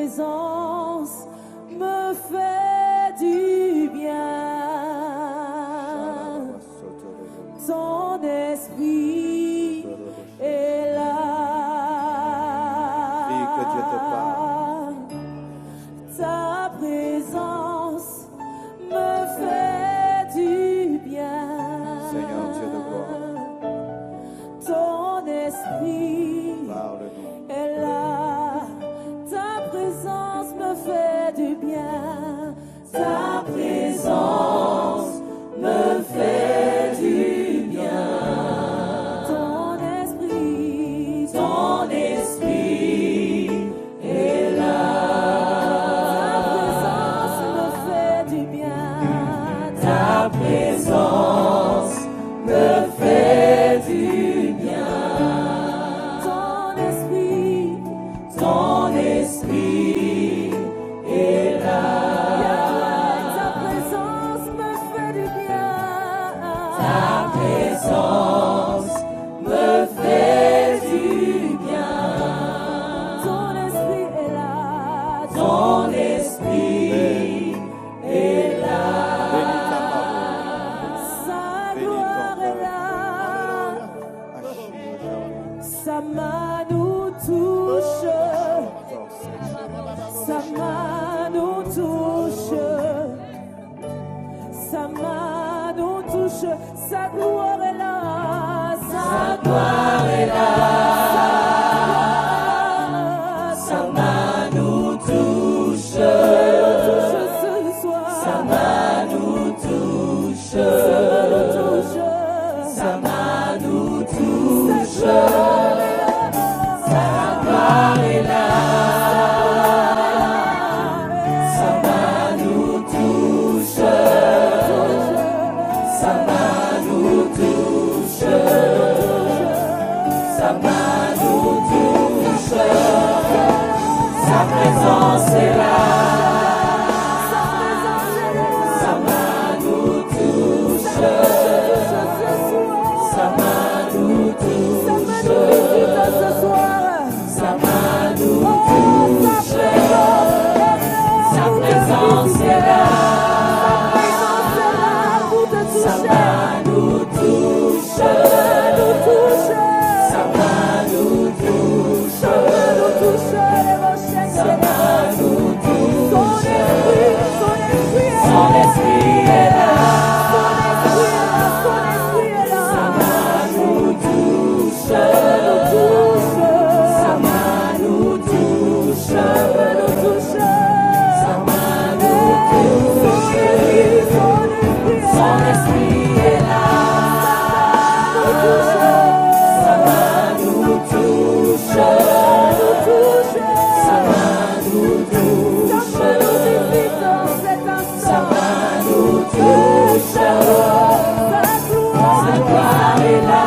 présence me fait du bien. Ton esprit est là. Que Dieu te parle. Ta présence me fait du bien. Seigneur Dieu de gloire. Ton esprit Parle-nous. est là. Ta présence me fait du bien. Ta présence me fait du bien. Ton esprit est là. Ta présence me fait du bien. Ta présence me fait du bien. Ton esprit est là. Ta présence me fait du bien. Ta présence me fait du bien. Ton esprit est là. Ton esprit est là. Bénis ta parole. Sa Bénis ton gloire est là. Agis aujourd'hui. Sa main nous touche. Encore, Seigneur. Sa main nous touche. Sa main nous touche. Sa gloire est là. Sa gloire est là. Sa main nous touche. Nous touche ce soir. Sa main nous touche. Sa main nous touche. Sa gloire est là. Sa main nous touche. Sa main nous touche. Sa main nous touche. Sa présence est là. Sa main nous touche. Sa main nous touche. Sa main nous touche. Sa présence est là. Sa main nous touche. Sa main nous touche. Sa main nous touche. Son esprit est là. Sa main nous touche. Sa main nous touche. Sa main nous touche. Son esprit est là. Sa main nous touche. Sa main nous touche. Sa main nous touche. Sa gloire est là.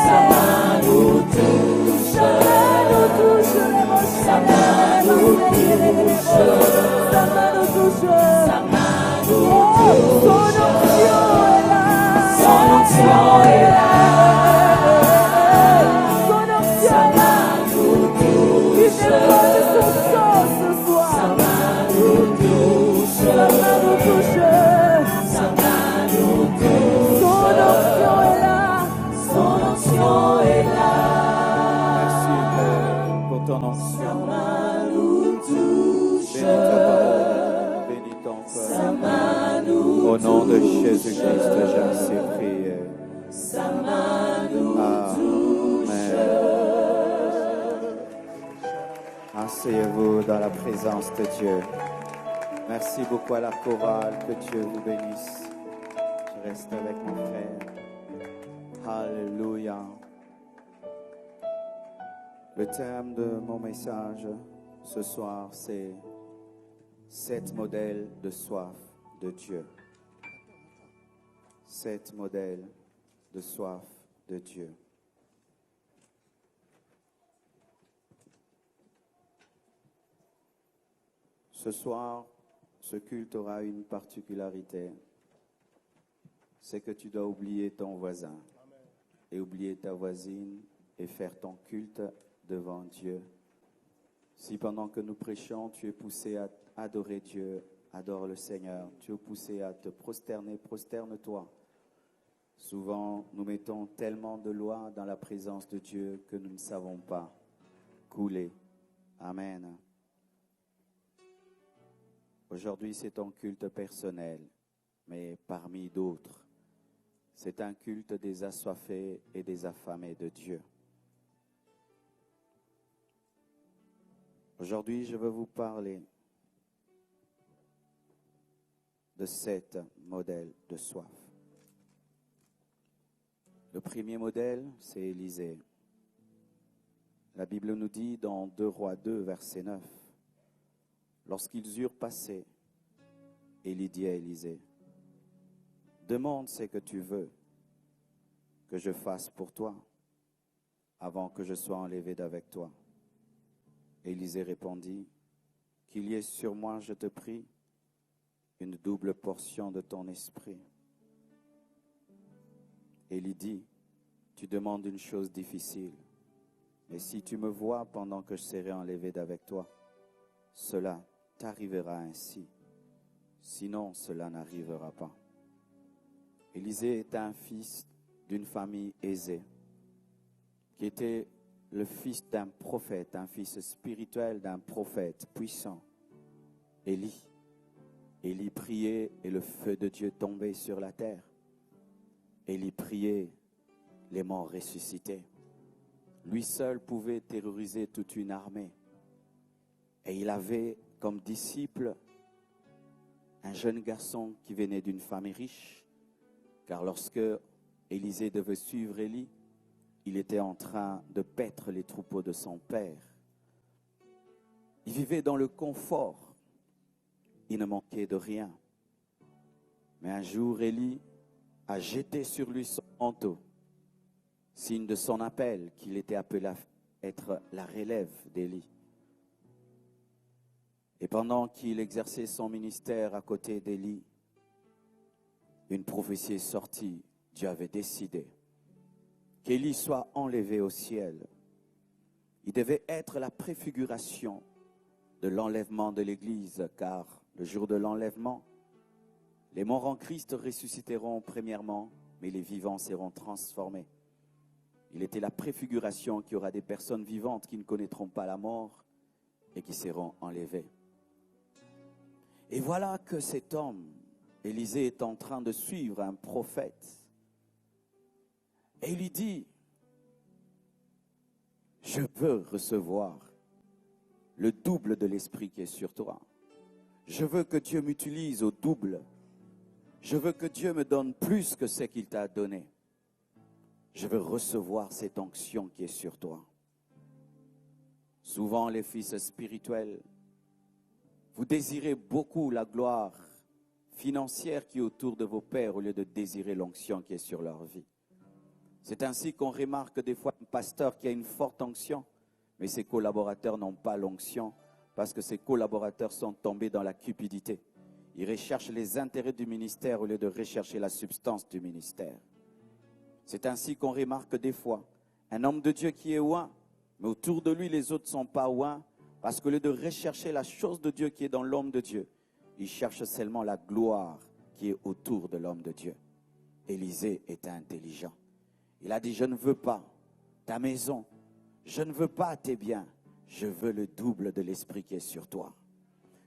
Sa main nous touche. Sa main nous touche. Sa main nous touche. Son onction est là. Sa main nous touche. Sa main nous touche. Sa main nous touche. Son onction est là. Merci, Père, pour ton onction. Sa main nous touche. Bénis ta parole. Bénis ton Sa peuple. main nous Au nom de Jésus-Christ, j'ai ainsi prié. Sa main nous Amen. Asseyez-vous dans la présence de Dieu. Merci beaucoup à la chorale. Que Dieu vous bénisse. Je reste avec mon frère. Alléluia. Le thème de mon message ce soir, c'est 7 modèles de soif de Dieu. 7 modèles de soif de Dieu. Ce soir, ce culte aura une particularité. C'est que tu dois oublier ton voisin et oublier ta voisine et faire ton culte devant Dieu Si pendant que nous prêchons, tu es poussé à adorer Dieu, adore le Seigneur. Tu es poussé à te prosterner, prosterne-toi. Souvent, nous mettons tellement de lois dans la présence de Dieu que nous ne savons pas couler. Amen. Aujourd'hui, c'est un culte personnel, mais parmi d'autres, c'est un culte des assoiffés et des affamés de Dieu. Aujourd'hui, je veux vous parler de 7 modèles de soif. Le premier modèle, c'est Élisée. La Bible nous dit dans 2 Rois 2, verset 9, « Lorsqu'ils eurent passé, Élie dit à Élisée, « Demande ce que tu veux que je fasse pour toi, avant que je sois enlevé d'avec toi. » Élisée répondit, « Qu'il y ait sur moi, je te prie, une double portion de ton esprit. » Élie dit, « Tu demandes une chose difficile, mais si tu me vois pendant que je serai enlevé d'avec toi, cela t'arrivera ainsi. Sinon, cela n'arrivera pas. » Élisée était un fils d'une famille aisée, qui était le fils d'un prophète, un fils spirituel d'un prophète puissant, Élie. Élie priait et le feu de Dieu tombait sur la terre. Élie priait, les morts ressuscitaient. Lui seul pouvait terroriser toute une armée. Et il avait comme disciple un jeune garçon qui venait d'une famille riche, car lorsque Élisée devait suivre Élie, il était en train de paître les troupeaux de son père. Il vivait dans le confort. Il ne manquait de rien. Mais un jour, Élie a jeté sur lui son manteau, signe de son appel, qu'il était appelé à être la relève d'Élie. Et pendant qu'il exerçait son ministère à côté d'Élie, une prophétie est sortie. Dieu avait décidé qu'Élie soit enlevé au ciel. Il devait être la préfiguration de l'enlèvement de l'Église, car le jour de l'enlèvement, les morts en Christ ressusciteront premièrement, mais les vivants seront transformés. Il était la préfiguration qu'il y aura des personnes vivantes qui ne connaîtront pas la mort et qui seront enlevées. Et voilà que cet homme, Élisée, est en train de suivre un prophète. Et il lui dit, « Je veux recevoir le double de l'esprit qui est sur toi. Je veux que Dieu m'utilise au double. Je veux que Dieu me donne plus que ce qu'il t'a donné. Je veux recevoir cette onction qui est sur toi. » Souvent, les fils spirituels, vous désirez beaucoup la gloire financière qui est autour de vos pères au lieu de désirer l'onction qui est sur leur vie. C'est ainsi qu'on remarque des fois un pasteur qui a une forte onction, mais ses collaborateurs n'ont pas l'onction parce que ses collaborateurs sont tombés dans la cupidité. Ils recherchent les intérêts du ministère au lieu de rechercher la substance du ministère. C'est ainsi qu'on remarque des fois un homme de Dieu qui est oint, mais autour de lui les autres ne sont pas oints parce qu'au lieu de rechercher la chose de Dieu qui est dans l'homme de Dieu, ils cherchent seulement la gloire qui est autour de l'homme de Dieu. Élisée était intelligent. Il a dit, je ne veux pas ta maison, je ne veux pas tes biens, je veux le double de l'esprit qui est sur toi.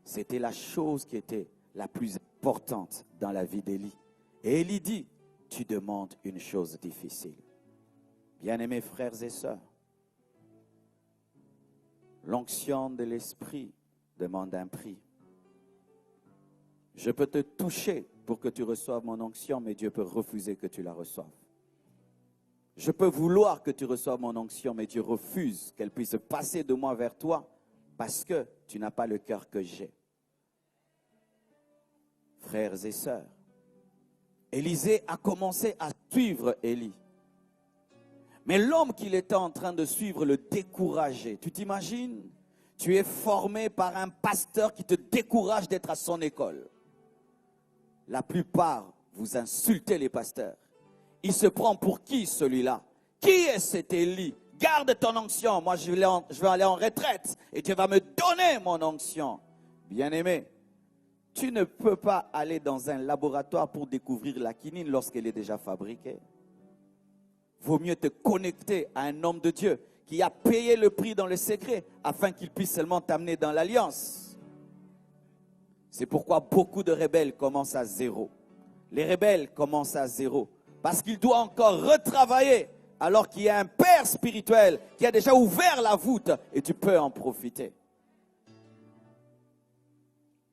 C'était la chose qui était la plus importante dans la vie d'Élie. Et Élie dit, tu demandes une chose difficile. Bien-aimés frères et sœurs, l'onction de l'esprit demande un prix. Je peux te toucher pour que tu reçoives mon onction, mais Dieu peut refuser que tu la reçoives. Je peux vouloir que tu reçoives mon onction, mais Dieu refuse qu'elle puisse passer de moi vers toi parce que tu n'as pas le cœur que j'ai. Frères et sœurs, Élisée a commencé à suivre Élie. Mais l'homme qu'il était en train de suivre le décourageait. Tu t'imagines? Tu es formé par un pasteur qui te décourage d'être à son école. La plupart, vous insultez les pasteurs. Il se prend pour qui celui-là? Qui est cet Élie garde ton onction. Moi, je vais aller en retraite et tu vas me donner mon onction. Bien-aimé, tu ne peux pas aller dans un laboratoire pour découvrir la quinine lorsqu'elle est déjà fabriquée. Vaut mieux te connecter à un homme de Dieu qui a payé le prix dans le secret afin qu'il puisse seulement t'amener dans l'alliance. C'est pourquoi beaucoup de rebelles commencent à zéro. Les rebelles commencent à zéro parce qu'ils doivent encore retravailler alors qu'il y a un père spirituel qui a déjà ouvert la voûte et tu peux en profiter.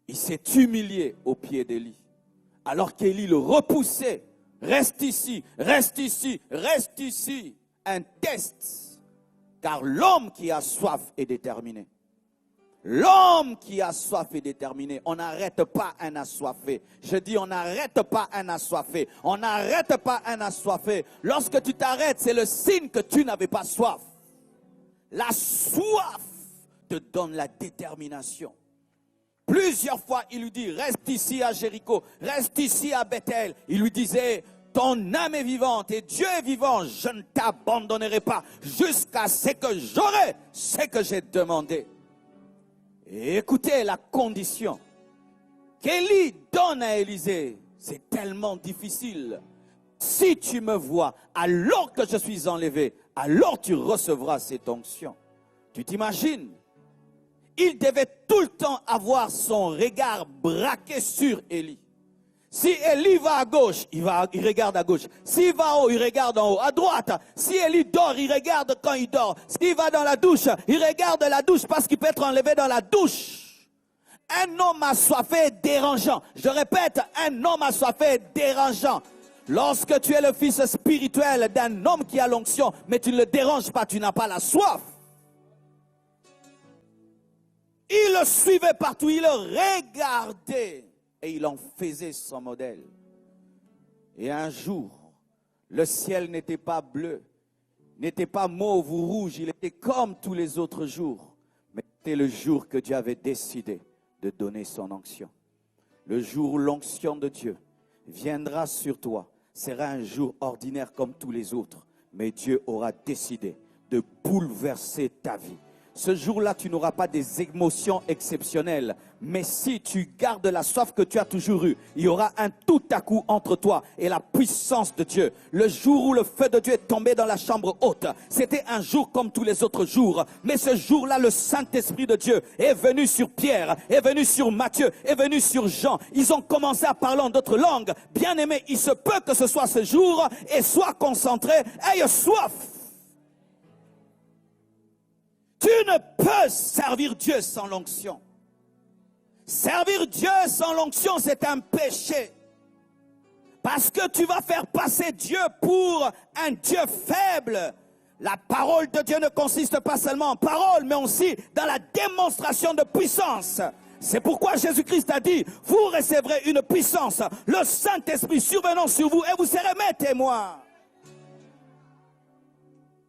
Il s'est humilié au pied d'Élie alors qu'Élie le repoussait. Reste ici, reste ici, reste ici. Un test. Car l'homme qui a soif est déterminé. L'homme qui a soif est déterminé. On n'arrête pas un assoiffé. Je dis on n'arrête pas un assoiffé. On n'arrête pas un assoiffé. Lorsque tu t'arrêtes, c'est le signe que tu n'avais pas soif. La soif te donne la détermination. Plusieurs fois, il lui dit, reste ici à Jéricho, reste ici à Bethel. Il lui disait, ton âme est vivante et Dieu est vivant. Je ne t'abandonnerai pas jusqu'à ce que j'aurai ce que j'ai demandé. Et écoutez la condition qu'Élie donne à Élisée. C'est tellement difficile. Si tu me vois alors que je suis enlevé, alors tu recevras cette onction. Tu t'imagines? Il devait tout le temps avoir son regard braqué sur Élie. Si Élie va à gauche, il regarde à gauche. S'il va en haut, il regarde en haut. À droite, si Élie dort, il regarde quand il dort. S'il va dans la douche, il regarde la douche parce qu'il peut être enlevé dans la douche. Un homme assoiffé est dérangeant. Je répète, un homme assoiffé est dérangeant. Lorsque tu es le fils spirituel d'un homme qui a l'onction, mais tu ne le déranges pas, tu n'as pas la soif. Il le suivait partout, il le regardait et il en faisait son modèle. Et un jour, le ciel n'était pas bleu, n'était pas mauve ou rouge, il était comme tous les autres jours. Mais c'était le jour que Dieu avait décidé de donner son onction. Le jour où l'onction de Dieu viendra sur toi sera un jour ordinaire comme tous les autres. Mais Dieu aura décidé de bouleverser ta vie. Ce jour-là, tu n'auras pas des émotions exceptionnelles. Mais si tu gardes la soif que tu as toujours eue, il y aura un tout à coup entre toi et la puissance de Dieu. Le jour où le feu de Dieu est tombé dans la chambre haute, c'était un jour comme tous les autres jours. Mais ce jour-là, le Saint-Esprit de Dieu est venu sur Pierre, est venu sur Matthieu, est venu sur Jean. Ils ont commencé à parler en d'autres langues. Bien aimé, il se peut que ce soit ce jour et sois concentré, aie soif. Tu ne peux servir Dieu sans l'onction. Servir Dieu sans l'onction, c'est un péché. Parce que tu vas faire passer Dieu pour un Dieu faible. La parole de Dieu ne consiste pas seulement en parole, mais aussi dans la démonstration de puissance. C'est pourquoi Jésus-Christ a dit, vous recevrez une puissance, le Saint-Esprit survenant sur vous, et vous serez mes témoins.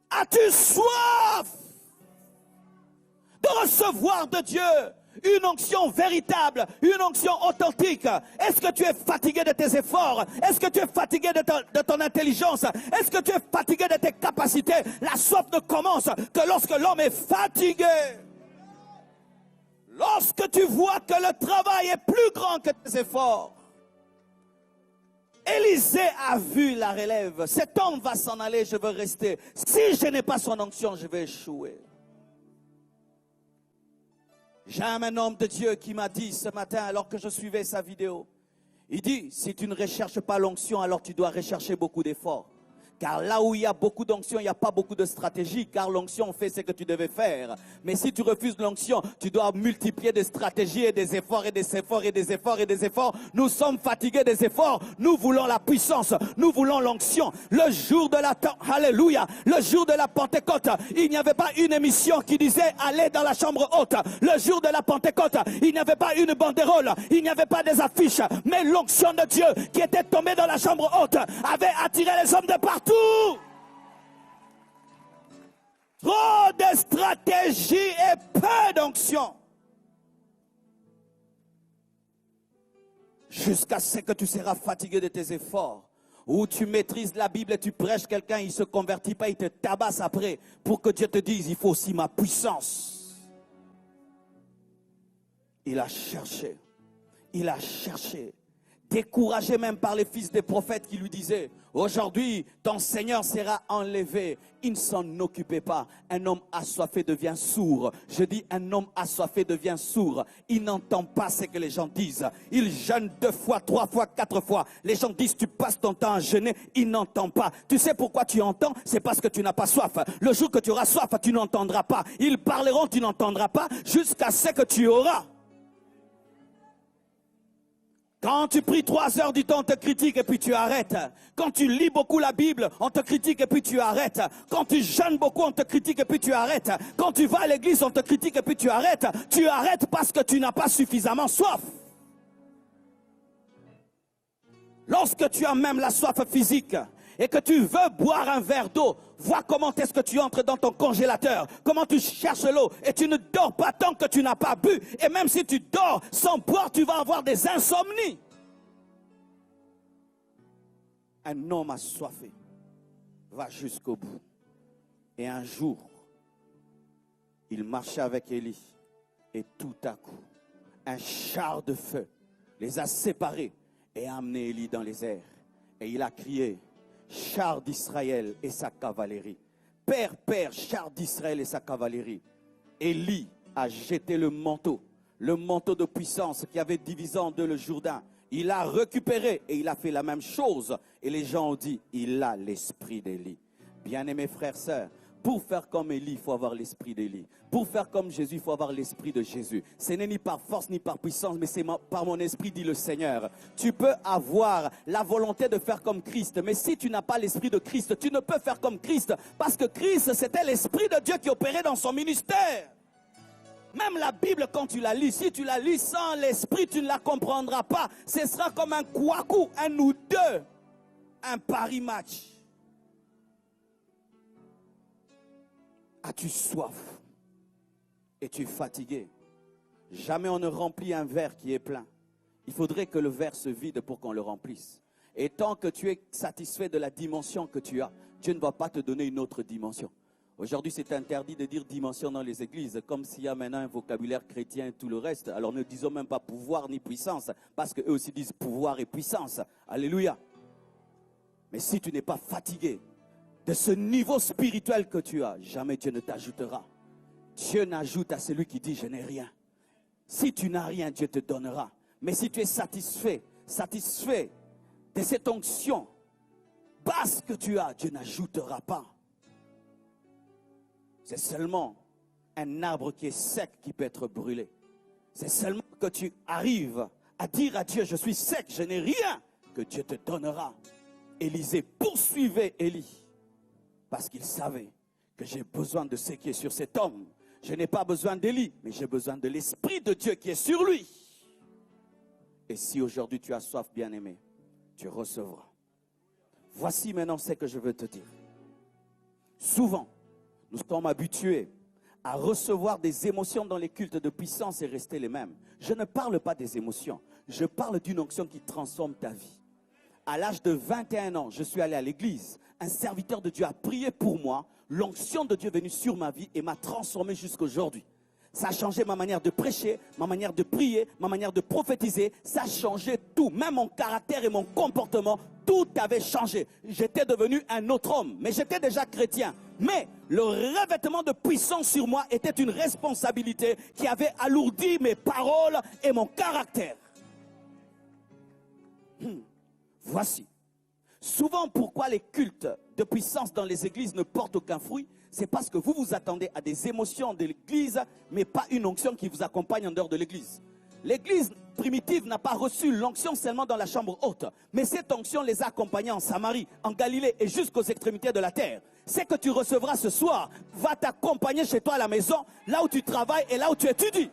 As-tu soif de recevoir de Dieu une onction véritable, une onction authentique? Est-ce que tu es fatigué de tes efforts? Est-ce que tu es fatigué de ton intelligence? Est-ce que tu es fatigué de tes capacités? La soif ne commence que lorsque l'homme est fatigué. Lorsque tu vois que le travail est plus grand que tes efforts. Élisée a vu la relève. Cet homme va s'en aller, je veux rester. Si je n'ai pas son onction, je vais échouer. J'aime un homme de Dieu qui m'a dit ce matin, alors que je suivais sa vidéo, il dit, si tu ne recherches pas l'onction, alors tu dois rechercher beaucoup d'efforts. Car là où il y a beaucoup d'onction, il n'y a pas beaucoup de stratégie, car l'onction fait ce que tu devais faire. Mais si tu refuses l'onction, tu dois multiplier des stratégies et des efforts et des efforts et des efforts et des efforts. Nous sommes fatigués des efforts. Nous voulons la puissance. Nous voulons l'onction. Le jour de la Alléluia, le jour de la Pentecôte, il n'y avait pas une émission qui disait allez dans la chambre haute. Le jour de la Pentecôte, il n'y avait pas une banderole, il n'y avait pas des affiches, mais l'onction de Dieu qui était tombée dans la chambre haute avait attiré les hommes de partout. Trop de stratégie et peu d'onction. Jusqu'à ce que tu seras fatigué de tes efforts. où tu maîtrises la Bible et tu prêches quelqu'un, il ne se convertit pas, il te tabasse après pour que Dieu te dise, il faut aussi ma puissance. Il a cherché, découragé même par les fils des prophètes qui lui disaient, aujourd'hui ton Seigneur sera enlevé. Il ne s'en occupait pas. Un homme assoiffé devient sourd. Je dis un homme assoiffé devient sourd. Il n'entend pas ce que les gens disent. Il jeûne 2 fois, 3 fois, 4 fois. Les gens disent tu passes ton temps à jeûner. Il n'entend pas. Tu sais pourquoi tu entends? C'est parce que tu n'as pas soif. Le jour que tu auras soif, tu n'entendras pas. Ils parleront, tu n'entendras pas jusqu'à ce que tu auras. Quand tu pries 3 heures du temps, on te critique et puis tu arrêtes. Quand tu lis beaucoup la Bible, on te critique et puis tu arrêtes. Quand tu jeûnes beaucoup, on te critique et puis tu arrêtes. Quand tu vas à l'église, on te critique et puis tu arrêtes. Tu arrêtes parce que tu n'as pas suffisamment soif. Lorsque tu as même la soif physique et que tu veux boire un verre d'eau, vois comment est-ce que tu entres dans ton congélateur, comment tu cherches l'eau et tu ne dors pas tant que tu n'as pas bu. Et même si tu dors sans boire, tu vas avoir des insomnies. Un homme assoiffé va jusqu'au bout. Et un jour, il marchait avec Élie et tout à coup, un char de feu les a séparés et a amené Élie dans les airs. Et il a crié, char d'Israël et sa cavalerie. Père, Père, char d'Israël et sa cavalerie. Élie a jeté le manteau de puissance qui avait divisé en 2 le Jourdain. Il a récupéré et il a fait la même chose. Et les gens ont dit, il a l'esprit d'Élie. Bien-aimés frères, sœurs, pour faire comme Élie, il faut avoir l'esprit d'Élie. Pour faire comme Jésus, il faut avoir l'esprit de Jésus. Ce n'est ni par force ni par puissance, mais c'est par mon esprit, dit le Seigneur. Tu peux avoir la volonté de faire comme Christ, mais si tu n'as pas l'esprit de Christ, tu ne peux faire comme Christ, parce que Christ, c'était l'esprit de Dieu qui opérait dans son ministère. Même la Bible, quand tu la lis, si tu la lis sans l'esprit, tu ne la comprendras pas. Ce sera comme un couakou, un ou deux, un pari match. As-tu soif? Es-tu fatigué? Jamais on ne remplit un verre qui est plein. Il faudrait que le verre se vide pour qu'on le remplisse. Et tant que tu es satisfait de la dimension que tu as, Dieu ne va pas te donner une autre dimension. Aujourd'hui, c'est interdit de dire dimension dans les églises, comme s'il y a maintenant un vocabulaire chrétien et tout le reste. Alors ne disons même pas pouvoir ni puissance, parce qu'eux aussi disent pouvoir et puissance. Alléluia. Mais si tu n'es pas fatigué de ce niveau spirituel que tu as, jamais Dieu ne t'ajoutera. Dieu n'ajoute à celui qui dit je n'ai rien. Si tu n'as rien, Dieu te donnera. Mais si tu es satisfait de cette onction basse que tu as, Dieu n'ajoutera pas. C'est seulement un arbre qui est sec qui peut être brûlé. C'est seulement que tu arrives à dire à Dieu, je suis sec, je n'ai rien, que Dieu te donnera. Élisée poursuivait Élie parce qu'il savait que j'ai besoin de ce qui est sur cet homme. Je n'ai pas besoin d'Élie, mais j'ai besoin de l'Esprit de Dieu qui est sur lui. Et si aujourd'hui tu as soif, bien-aimé, tu recevras. Voici maintenant ce que je veux te dire. Souvent, nous sommes habitués à recevoir des émotions dans les cultes de puissance et rester les mêmes. Je ne parle pas des émotions, je parle d'une onction qui transforme ta vie. À l'âge de 21 ans, je suis allé à l'église. Un serviteur de Dieu a prié pour moi. L'onction de Dieu est venue sur ma vie et m'a transformé jusqu'à aujourd'hui. Ça a changé ma manière de prêcher, ma manière de prier, ma manière de prophétiser. Ça a changé tout, même mon caractère et mon comportement. Tout avait changé. J'étais devenu un autre homme, mais j'étais déjà chrétien. Mais le revêtement de puissance sur moi était une responsabilité qui avait alourdi mes paroles et mon caractère. Voici. Souvent, pourquoi les cultes de puissance dans les églises ne portent aucun fruit? C'est parce que vous vous attendez à des émotions de l'église, mais pas une onction qui vous accompagne en dehors de l'église. L'église primitive n'a pas reçu l'onction seulement dans la chambre haute, mais cette onction les a accompagnés en Samarie, en Galilée et jusqu'aux extrémités de la terre. Ce que tu recevras ce soir va t'accompagner chez toi à la maison, là où tu travailles et là où tu étudies.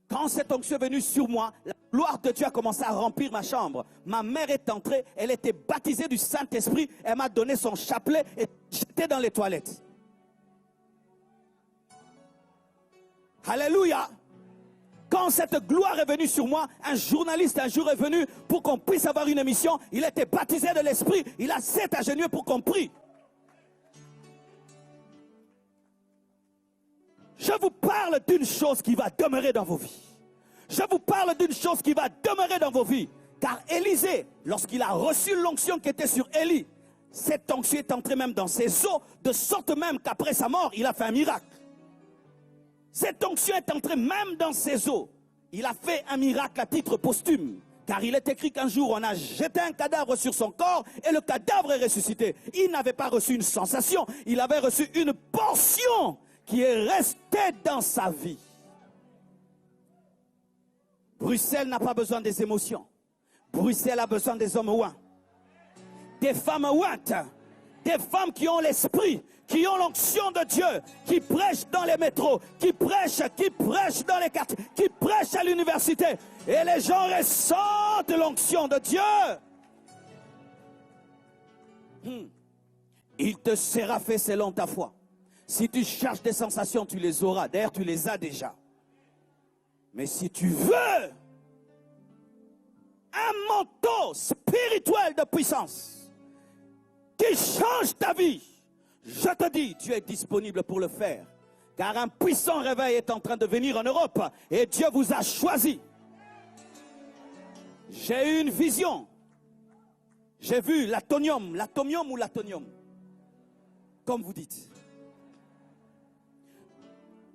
Quand cette onction est venue sur moi, la gloire de Dieu a commencé à remplir ma chambre. Ma mère est entrée, elle était baptisée du Saint-Esprit, elle m'a donné son chapelet et j'étais dans les toilettes. Alléluia. Quand cette gloire est venue sur moi, un journaliste un jour est venu pour qu'on puisse avoir une émission. Il était baptisé de l'Esprit. Il a 7 agenouillés pour qu'on prie. Je vous parle d'une chose qui va demeurer dans vos vies. Je vous parle d'une chose qui va demeurer dans vos vies. Car Élisée, lorsqu'il a reçu l'onction qui était sur Élie, cette onction est entrée même dans ses os, de sorte même qu'après sa mort, il a fait un miracle. Cette onction est entrée même dans ses os. Il a fait un miracle à titre posthume. Car il est écrit qu'un jour, on a jeté un cadavre sur son corps et le cadavre est ressuscité. Il n'avait pas reçu une sensation, il avait reçu une portion qui est restée dans sa vie. Bruxelles n'a pas besoin des émotions. Bruxelles a besoin des hommes ouins. Des femmes ouintes. Des femmes qui ont l'esprit, qui ont l'onction de Dieu, qui prêchent dans les métros, qui prêchent dans les quartiers, qui prêchent à l'université. Et les gens ressentent l'onction de Dieu. Il te sera fait selon ta foi. Si tu cherches des sensations, tu les auras. D'ailleurs, tu les as déjà. Mais si tu veux un manteau spirituel de puissance qui change ta vie, je te dis, tu es disponible pour le faire. Car un puissant réveil est en train de venir en Europe et Dieu vous a choisi. J'ai eu une vision. J'ai vu l'atomium ou l'atonium, comme vous dites,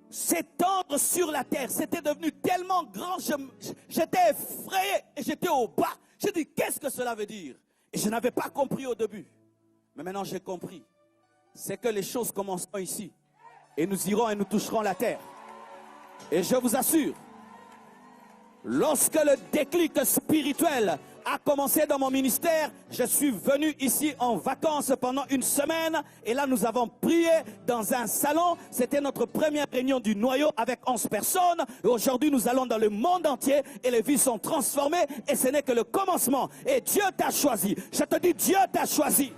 s'étendre sur la terre. C'était devenu tellement grand, j'étais effrayé et j'étais au bas. J'ai dit, qu'est-ce que cela veut dire? Et je n'avais pas compris au début. Mais maintenant j'ai compris. C'est que les choses commenceront ici. Et nous irons et nous toucherons la terre. Et je vous assure, lorsque le déclic spirituel a commencé dans mon ministère, je suis venu ici en vacances pendant une semaine. Et là, nous avons prié dans un salon. C'était notre première réunion du noyau avec 11 personnes. Et aujourd'hui, nous allons dans le monde entier et les vies sont transformées. Et ce n'est que le commencement. Et Dieu t'a choisi. Je te dis, Dieu t'a choisi.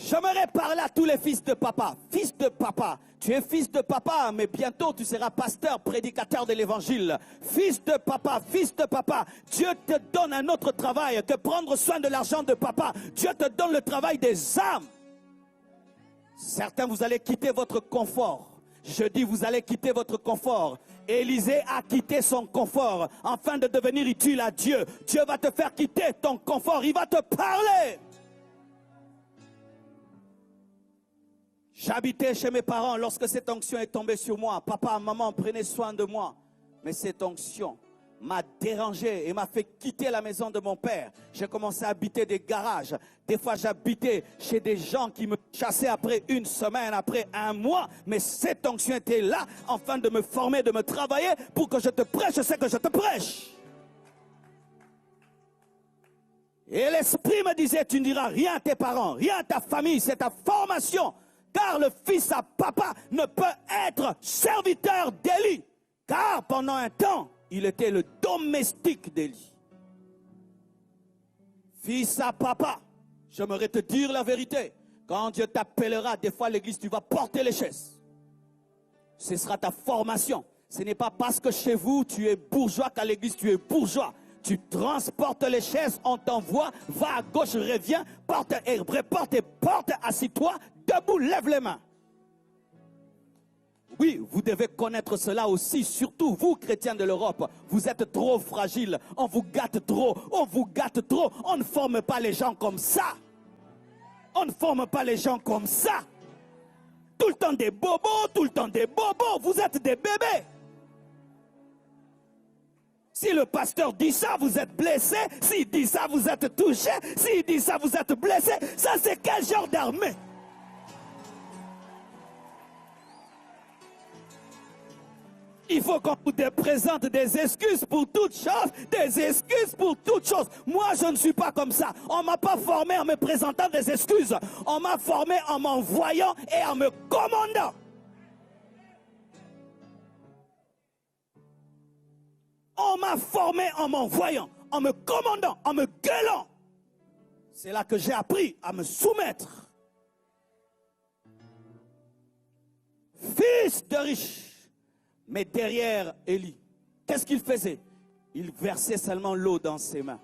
J'aimerais parler à tous les fils de papa. Fils de papa, tu es fils de papa, mais bientôt tu seras pasteur, prédicateur de l'évangile. Fils de papa, Dieu te donne un autre travail que prendre soin de l'argent de papa. Dieu te donne le travail des âmes. Certains, vous allez quitter votre confort. Je dis, vous allez quitter votre confort. Élisée a quitté son confort afin de devenir utile à Dieu. Dieu va te faire quitter ton confort, il va te parler. J'habitais chez mes parents lorsque cette onction est tombée sur moi. Papa, maman prenaient soin de moi. Mais cette onction m'a dérangé et m'a fait quitter la maison de mon père. J'ai commencé à habiter des garages. Des fois, j'habitais chez des gens qui me chassaient après une semaine, après un mois. Mais cette onction était là, afin de me former, de me travailler pour que je te prêche ce que je te prêche. Et l'esprit me disait, tu ne diras rien à tes parents, rien à ta famille, c'est ta formation. Car le fils à papa ne peut être serviteur d'Élie. Car pendant un temps, il était le domestique d'Élie. Fils à papa, j'aimerais te dire la vérité. Quand Dieu t'appellera, des fois à l'église, tu vas porter les chaises. Ce sera ta formation. Ce n'est pas parce que chez vous, tu es bourgeois qu'à l'église, tu es bourgeois. Tu transportes les chaises, on t'envoie, va à gauche, reviens, porte et porte, assis-toi, debout, lève les mains. Oui, vous devez connaître cela aussi, surtout vous, chrétiens de l'Europe. Vous êtes trop fragiles, on vous gâte trop, on ne forme pas les gens comme ça. On ne forme pas les gens comme ça. Tout le temps des bobos, vous êtes des bébés. Si le pasteur dit ça, vous êtes blessé. S'il dit ça, vous êtes touché. S'il dit ça, vous êtes blessé. Ça, c'est quel genre d'armée? Il faut qu'on vous présente des excuses pour toutes choses. Des excuses pour toutes choses. Moi, je ne suis pas comme ça. On ne m'a pas formé en me présentant des excuses. On m'a formé en m'envoyant et en me commandant. On m'a formé en m'envoyant, en me commandant, en me gueulant. C'est là que j'ai appris à me soumettre. Fils de riche, Mais derrière Élie, qu'est-ce qu'il faisait? Il versait seulement l'eau dans ses mains.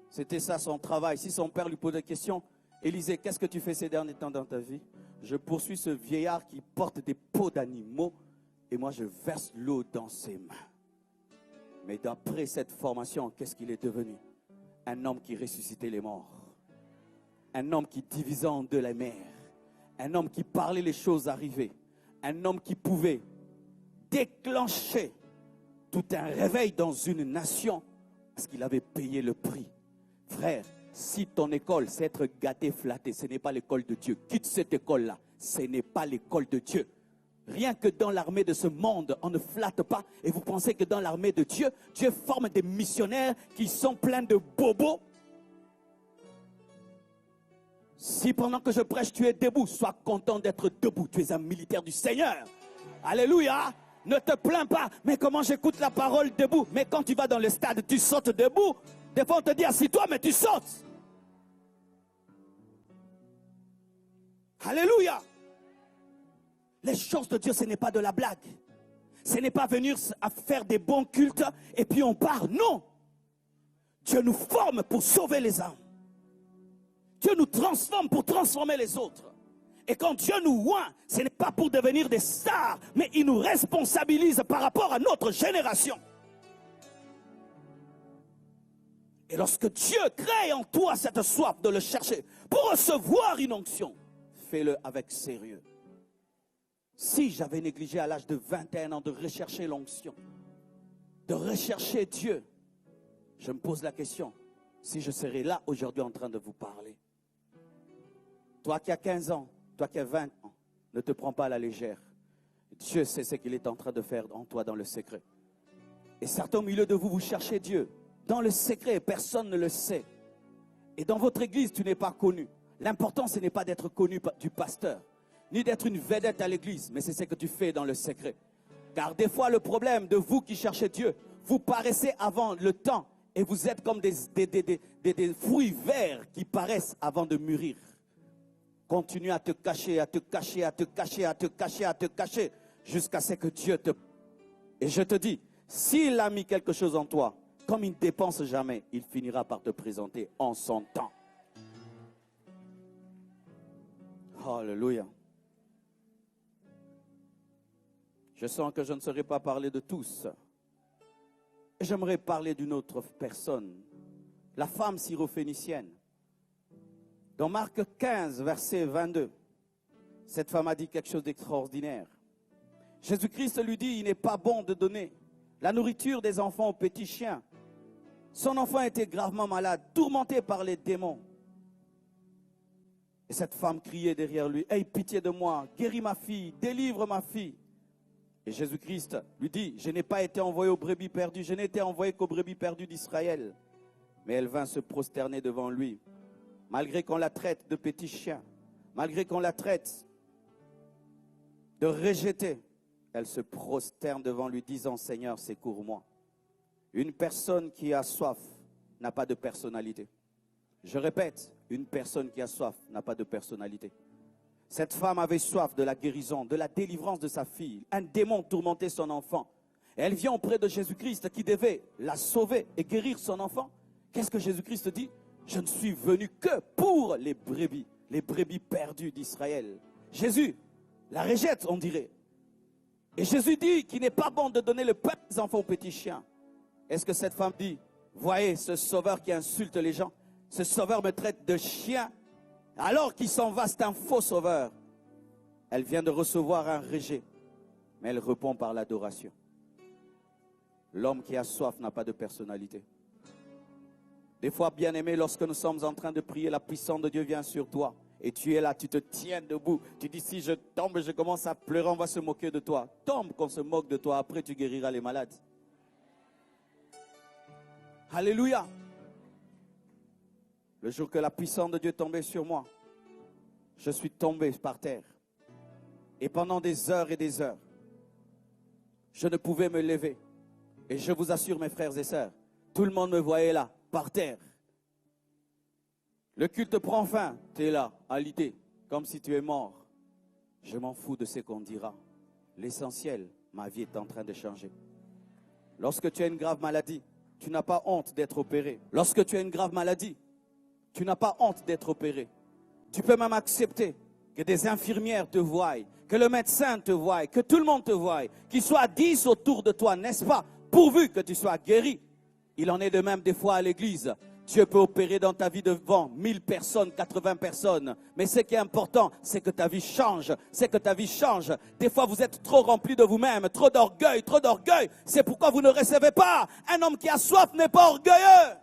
C'était ça son travail. Si son père lui posait des questions, Élisée, qu'est-ce que tu fais ces derniers temps dans ta vie? Je poursuis ce vieillard qui porte des peaux d'animaux et moi je verse l'eau dans ses mains. Mais d'après cette formation, qu'est-ce qu'il est devenu? Un homme qui ressuscitait les morts. Un homme qui divisait en deux la mer. Un homme qui parlait les choses arrivées. Un homme qui pouvait déclencher tout un réveil dans une nation parce qu'il avait payé le prix. Frère, si ton école c'est être gâté, flatté, ce n'est pas l'école de Dieu. Quitte cette école-là. Ce n'est pas l'école de Dieu. Rien que dans l'armée de ce monde, on ne flatte pas. Et vous pensez que dans l'armée de Dieu, Dieu forme des missionnaires qui sont pleins de bobos. Si pendant que je prêche, tu es debout, sois content d'être debout. Tu es un militaire du Seigneur. Alléluia. Ne te plains pas. Mais comment j'écoute la parole debout? Mais quand tu vas dans le stade, tu sautes debout. Des fois, on te dit assis-toi, mais tu sautes. Alléluia. Les choses de Dieu, ce n'est pas de la blague. Ce n'est pas venir à faire des bons cultes et puis on part. Non. Dieu nous forme pour sauver les âmes. Dieu nous transforme pour transformer les autres. Et quand Dieu nous oint, ce n'est pas pour devenir des stars, mais il nous responsabilise par rapport à notre génération. Et lorsque Dieu crée en toi cette soif de le chercher pour recevoir une onction, fais-le avec sérieux. Si j'avais négligé à l'âge de 21 ans de rechercher l'onction, de rechercher Dieu, je me pose la question, si je serais là aujourd'hui en train de vous parler. Toi qui as 15 ans, toi qui as 20 ans, ne te prends pas à la légère. Dieu sait ce qu'il est en train de faire en toi dans le secret. Et certains au milieu de vous, vous cherchez Dieu dans le secret, personne ne le sait. Et dans votre église, tu n'es pas connu. L'important, ce n'est pas d'être connu du pasteur, ni d'être une vedette à l'église, mais c'est ce que tu fais dans le secret. Car des fois, le problème de vous qui cherchez Dieu, vous paraissez avant le temps et vous êtes comme des fruits verts qui paraissent avant de mûrir. Continue à te cacher, à te cacher, à te cacher, à te cacher, à te cacher, jusqu'à ce que Dieu te... Et je te dis, s'il a mis quelque chose en toi, comme il ne dépense jamais, il finira par te présenter en son temps. Alléluia. Je sens que je ne saurais pas parler de tous. J'aimerais parler d'une autre personne, la femme syrophénicienne. Dans Marc 15, verset 22, cette femme a dit quelque chose d'extraordinaire. Jésus-Christ lui dit, il n'est pas bon de donner la nourriture des enfants aux petits chiens. Son enfant était gravement malade, tourmenté par les démons. Et cette femme criait derrière lui, « Aie pitié de moi, guéris ma fille, délivre ma fille. » Et Jésus-Christ lui dit, « Je n'ai pas été envoyé aux brebis perdues, je n'ai été envoyé qu'aux brebis perdues d'Israël. » Mais elle vint se prosterner devant lui. Malgré qu'on la traite de petit chien, malgré qu'on la traite de rejetée, elle se prosterne devant lui disant, « Seigneur, secours-moi. » Une personne qui a soif n'a pas de personnalité. Je répète, une personne qui a soif n'a pas de personnalité. Cette femme avait soif de la guérison, de la délivrance de sa fille. Un démon tourmentait son enfant. Et elle vient auprès de Jésus-Christ qui devait la sauver et guérir son enfant. Qu'est-ce que Jésus-Christ dit? Je ne suis venu que pour les brebis perdues d'Israël. Jésus la rejette, on dirait. Et Jésus dit qu'il n'est pas bon de donner le pain des enfants aux petits chiens. Est-ce que cette femme dit, voyez ce sauveur qui insulte les gens, ce sauveur me traite de chien, alors qu'il s'en va, c'est un faux sauveur. Elle vient de recevoir un rejet, mais elle répond par l'adoration. L'homme qui a soif n'a pas de personnalité. Des fois, bien aimé, lorsque nous sommes en train de prier, la puissance de Dieu vient sur toi. Et tu es là, tu te tiens debout. Tu dis, si je tombe, je commence à pleurer, on va se moquer de toi. Tombe qu'on se moque de toi, après tu guériras les malades. Alléluia. Le jour que la puissance de Dieu est tombée sur moi, je suis tombé par terre. Et pendant des heures et des heures, je ne pouvais me lever. Et je vous assure, mes frères et sœurs, tout le monde me voyait là, par terre. Le culte prend fin, tu es là, alité, comme si tu es mort. Je m'en fous de ce qu'on dira. L'essentiel, ma vie est en train de changer. Lorsque tu as une grave maladie, tu n'as pas honte d'être opéré. Lorsque tu as une grave maladie, tu n'as pas honte d'être opéré. Tu peux même accepter que des infirmières te voient, que le médecin te voie, que tout le monde te voie, qu'il soit 10 autour de toi, n'est-ce pas? Pourvu que tu sois guéri. Il en est de même des fois à l'église. Dieu peut opérer dans ta vie devant 1000 personnes, 80 personnes. Mais ce qui est important, c'est que ta vie change. C'est que ta vie change. Des fois, vous êtes trop rempli de vous-même, trop d'orgueil, trop d'orgueil. C'est pourquoi vous ne recevez pas. Un homme qui a soif n'est pas orgueilleux.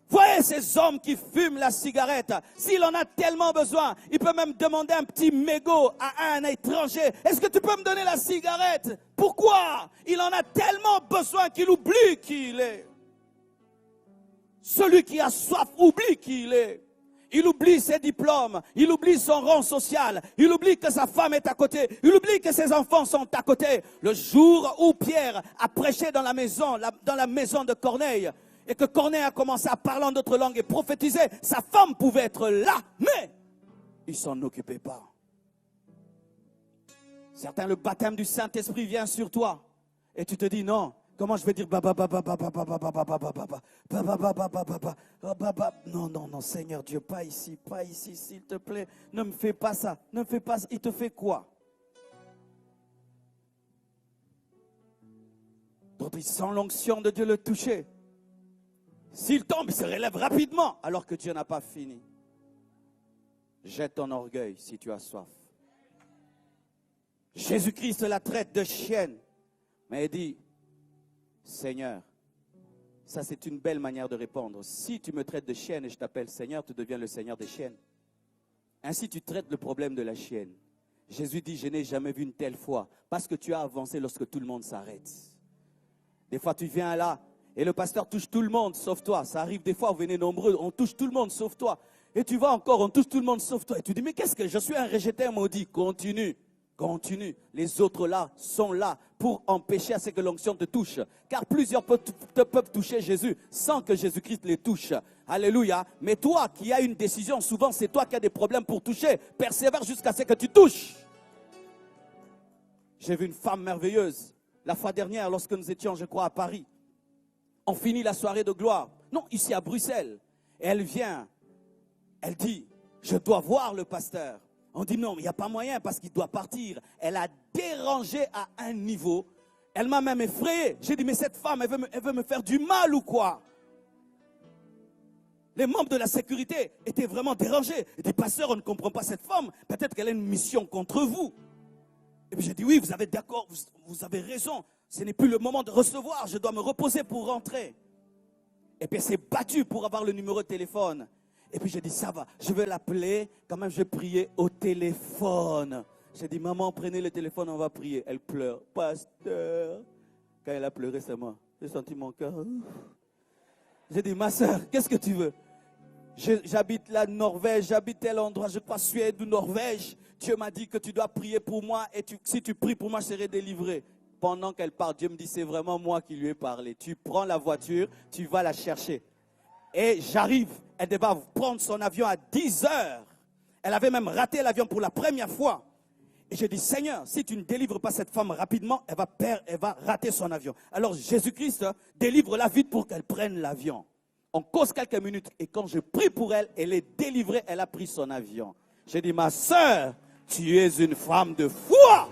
Voyez ces hommes qui fument la cigarette. S'il en a tellement besoin, il peut même demander un petit mégot à un étranger. Est-ce que tu peux me donner la cigarette? Pourquoi? Il en a tellement besoin qu'il oublie qui il est. Celui qui a soif oublie qui il est. Il oublie ses diplômes, il oublie son rang social, il oublie que sa femme est à côté, il oublie que ses enfants sont à côté. Le jour où Pierre a prêché dans la maison de Corneille, et que Corneille a commencé à parler en d'autres langues et prophétiser, sa femme pouvait être là, mais il ne s'en occupait pas. Certains, le baptême du Saint-Esprit vient sur toi, et tu te dis non. Comment je vais dire non, Seigneur Dieu, pas ici, s'il te plaît. Ne me fais pas ça, ne me fais pas ça. Il te fait quoi? D'autres, ils sentent l'onction de Dieu le toucher. S'il tombe, il se relève rapidement, alors que Dieu n'a pas fini. Jette ton orgueil si tu as soif. Jésus-Christ la traite de chienne, mais il dit, Seigneur, ça c'est une belle manière de répondre. Si tu me traites de chienne et je t'appelle Seigneur, tu deviens le Seigneur des chiennes. Ainsi tu traites le problème de la chienne. Jésus dit, je n'ai jamais vu une telle foi, parce que tu as avancé lorsque tout le monde s'arrête. Des fois tu viens là, et le pasteur touche tout le monde sauf toi. Ça arrive des fois, vous venez nombreux, on touche tout le monde sauf toi. Et tu vas encore, on touche tout le monde sauf toi. Et tu dis, mais qu'est-ce que je suis un rejeté, un maudit? Continue. Continue. Les autres là sont là pour empêcher à ce que l'onction te touche. Car plusieurs peuvent toucher Jésus sans que Jésus-Christ les touche. Alléluia. Mais toi qui as une décision, souvent c'est toi qui as des problèmes pour toucher. Persévère jusqu'à ce que tu touches. J'ai vu une femme merveilleuse la fois dernière lorsque nous étions, je crois, à Paris. On finit la soirée de gloire. Non, ici à Bruxelles. Et elle vient. Elle dit, je dois voir le pasteur. On dit non, il n'y a pas moyen parce qu'il doit partir. Elle a dérangé à un niveau. Elle m'a même effrayé. J'ai dit, mais cette femme, elle veut me faire du mal ou quoi? Les membres de la sécurité étaient vraiment dérangés. Ils disent, pasteur, on ne comprend pas cette femme. Peut-être qu'elle a une mission contre vous. Et puis j'ai dit, oui, vous avez d'accord, vous avez raison. Ce n'est plus le moment de recevoir. Je dois me reposer pour rentrer. Et puis elle s'est battue pour avoir le numéro de téléphone. Et puis j'ai dit, ça va, je vais l'appeler, quand même je vais prier au téléphone. J'ai dit, maman, prenez le téléphone, on va prier. Elle pleure. Pasteur. Quand elle a pleuré, c'est moi. J'ai senti mon cœur. J'ai dit, ma soeur, qu'est-ce que tu veux? J'habite la Norvège, j'habite tel endroit, je crois Suède ou Norvège. Dieu m'a dit que tu dois prier pour moi et si tu pries pour moi, je serai délivré. Pendant qu'elle parle, Dieu me dit, c'est vraiment moi qui lui ai parlé. Tu prends la voiture, tu vas la chercher. Et j'arrive, elle devait prendre son avion à 10 heures. Elle avait même raté l'avion pour la première fois. Et j'ai dit, Seigneur, si tu ne délivres pas cette femme rapidement, elle va rater son avion. Alors Jésus-Christ, délivre-la vite pour qu'elle prenne l'avion. On cause quelques minutes et quand je prie pour elle, elle est délivrée, elle a pris son avion. J'ai dit, ma soeur, tu es une femme de foi.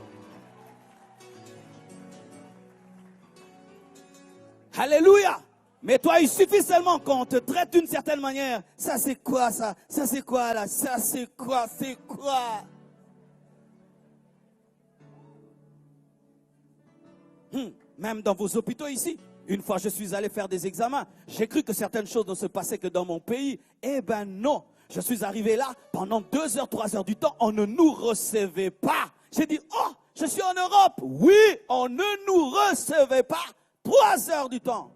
Alléluia. Mais toi, il suffit seulement qu'on te traite d'une certaine manière. Ça, c'est quoi, ça? Ça, c'est quoi, là? Ça, c'est quoi? C'est quoi? Même dans vos hôpitaux ici. Une fois, je suis allé faire des examens. J'ai cru que certaines choses ne se passaient que dans mon pays. Eh ben non. Je suis arrivé là, pendant 2 heures, 3 heures du temps, on ne nous recevait pas. J'ai dit, oh, je suis en Europe. Oui, on ne nous recevait pas. 3 heures du temps.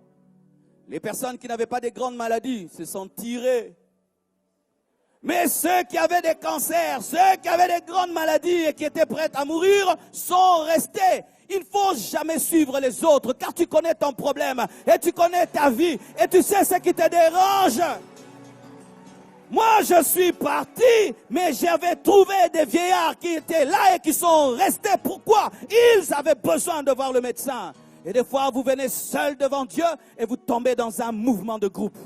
Les personnes qui n'avaient pas des grandes maladies se sont tirées. Mais ceux qui avaient des cancers, ceux qui avaient des grandes maladies et qui étaient prêts à mourir, sont restés. Il ne faut jamais suivre les autres, car tu connais ton problème, et tu connais ta vie, et tu sais ce qui te dérange. Moi, je suis parti, mais j'avais trouvé des vieillards qui étaient là et qui sont restés. Pourquoi? Ils avaient besoin de voir le médecin. Et des fois, vous venez seul devant Dieu et vous tombez dans un mouvement de groupe.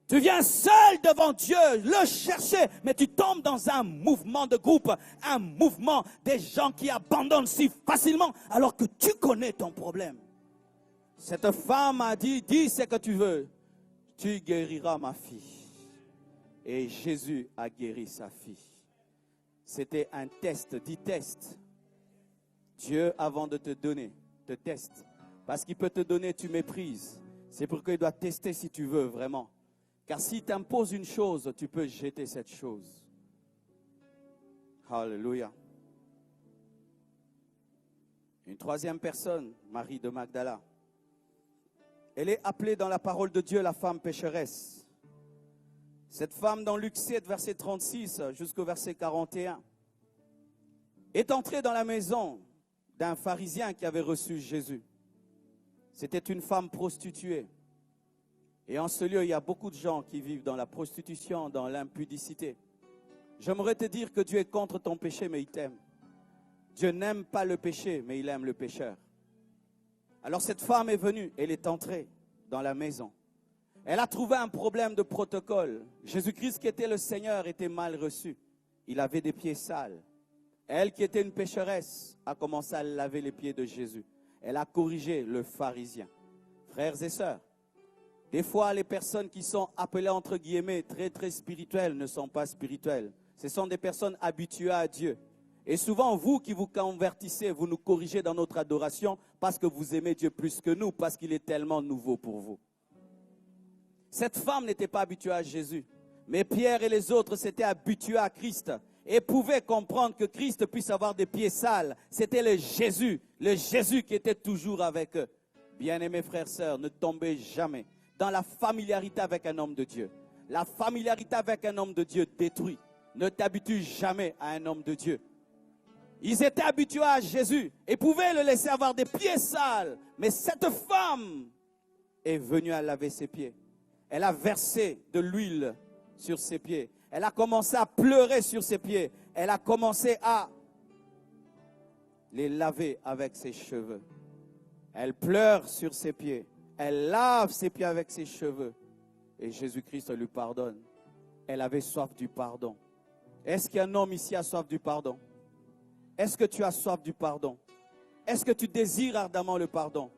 Tu viens seul devant Dieu, le chercher, mais tu tombes dans un mouvement de groupe, un mouvement des gens qui abandonnent si facilement alors que tu connais ton problème. Cette femme a dit, dis ce que tu veux, tu guériras ma fille. Et Jésus a guéri sa fille. C'était un test, dis test. Dieu, avant de te donner, te teste. Parce qu'il peut te donner, tu méprises. C'est pourquoi il doit tester si tu veux vraiment. Car s'il t'impose une chose, tu peux jeter cette chose. Alléluia. Une troisième personne, Marie de Magdala. Elle est appelée dans la parole de Dieu la femme pécheresse. Cette femme dans Luc 7, verset 36 jusqu'au verset 41, est entrée dans la maison d'un pharisien qui avait reçu Jésus. C'était une femme prostituée. Et en ce lieu, il y a beaucoup de gens qui vivent dans la prostitution, dans l'impudicité. J'aimerais te dire que Dieu est contre ton péché, mais il t'aime. Dieu n'aime pas le péché, mais il aime le pécheur. Alors cette femme est venue, elle est entrée dans la maison. Elle a trouvé un problème de protocole. Jésus-Christ qui était le Seigneur était mal reçu. Il avait des pieds sales. Elle qui était une pécheresse a commencé à laver les pieds de Jésus. Elle a corrigé le pharisien. Frères et sœurs, des fois, les personnes qui sont appelées entre guillemets très spirituelles ne sont pas spirituelles. Ce sont des personnes habituées à Dieu. Et souvent, vous qui vous convertissez, vous nous corrigez dans notre adoration parce que vous aimez Dieu plus que nous, parce qu'il est tellement nouveau pour vous. Cette femme n'était pas habituée à Jésus. Mais Pierre et les autres s'étaient habitués à Christ et pouvaient comprendre que Christ puisse avoir des pieds sales. C'était le Jésus qui était toujours avec eux. Bien-aimés frères et sœurs, ne tombez jamais dans la familiarité avec un homme de Dieu. La familiarité avec un homme de Dieu détruit. Ne t'habitue jamais à un homme de Dieu. Ils étaient habitués à Jésus et pouvaient le laisser avoir des pieds sales. Mais cette femme est venue à laver ses pieds. Elle a versé de l'huile sur ses pieds. Elle a commencé à pleurer sur ses pieds. Elle a commencé à les laver avec ses cheveux. Elle pleure sur ses pieds. Elle lave ses pieds avec ses cheveux. Et Jésus-Christ lui pardonne. Elle avait soif du pardon. Est-ce qu'un homme ici a soif du pardon? Est-ce que tu as soif du pardon? Est-ce que tu désires ardemment le pardon?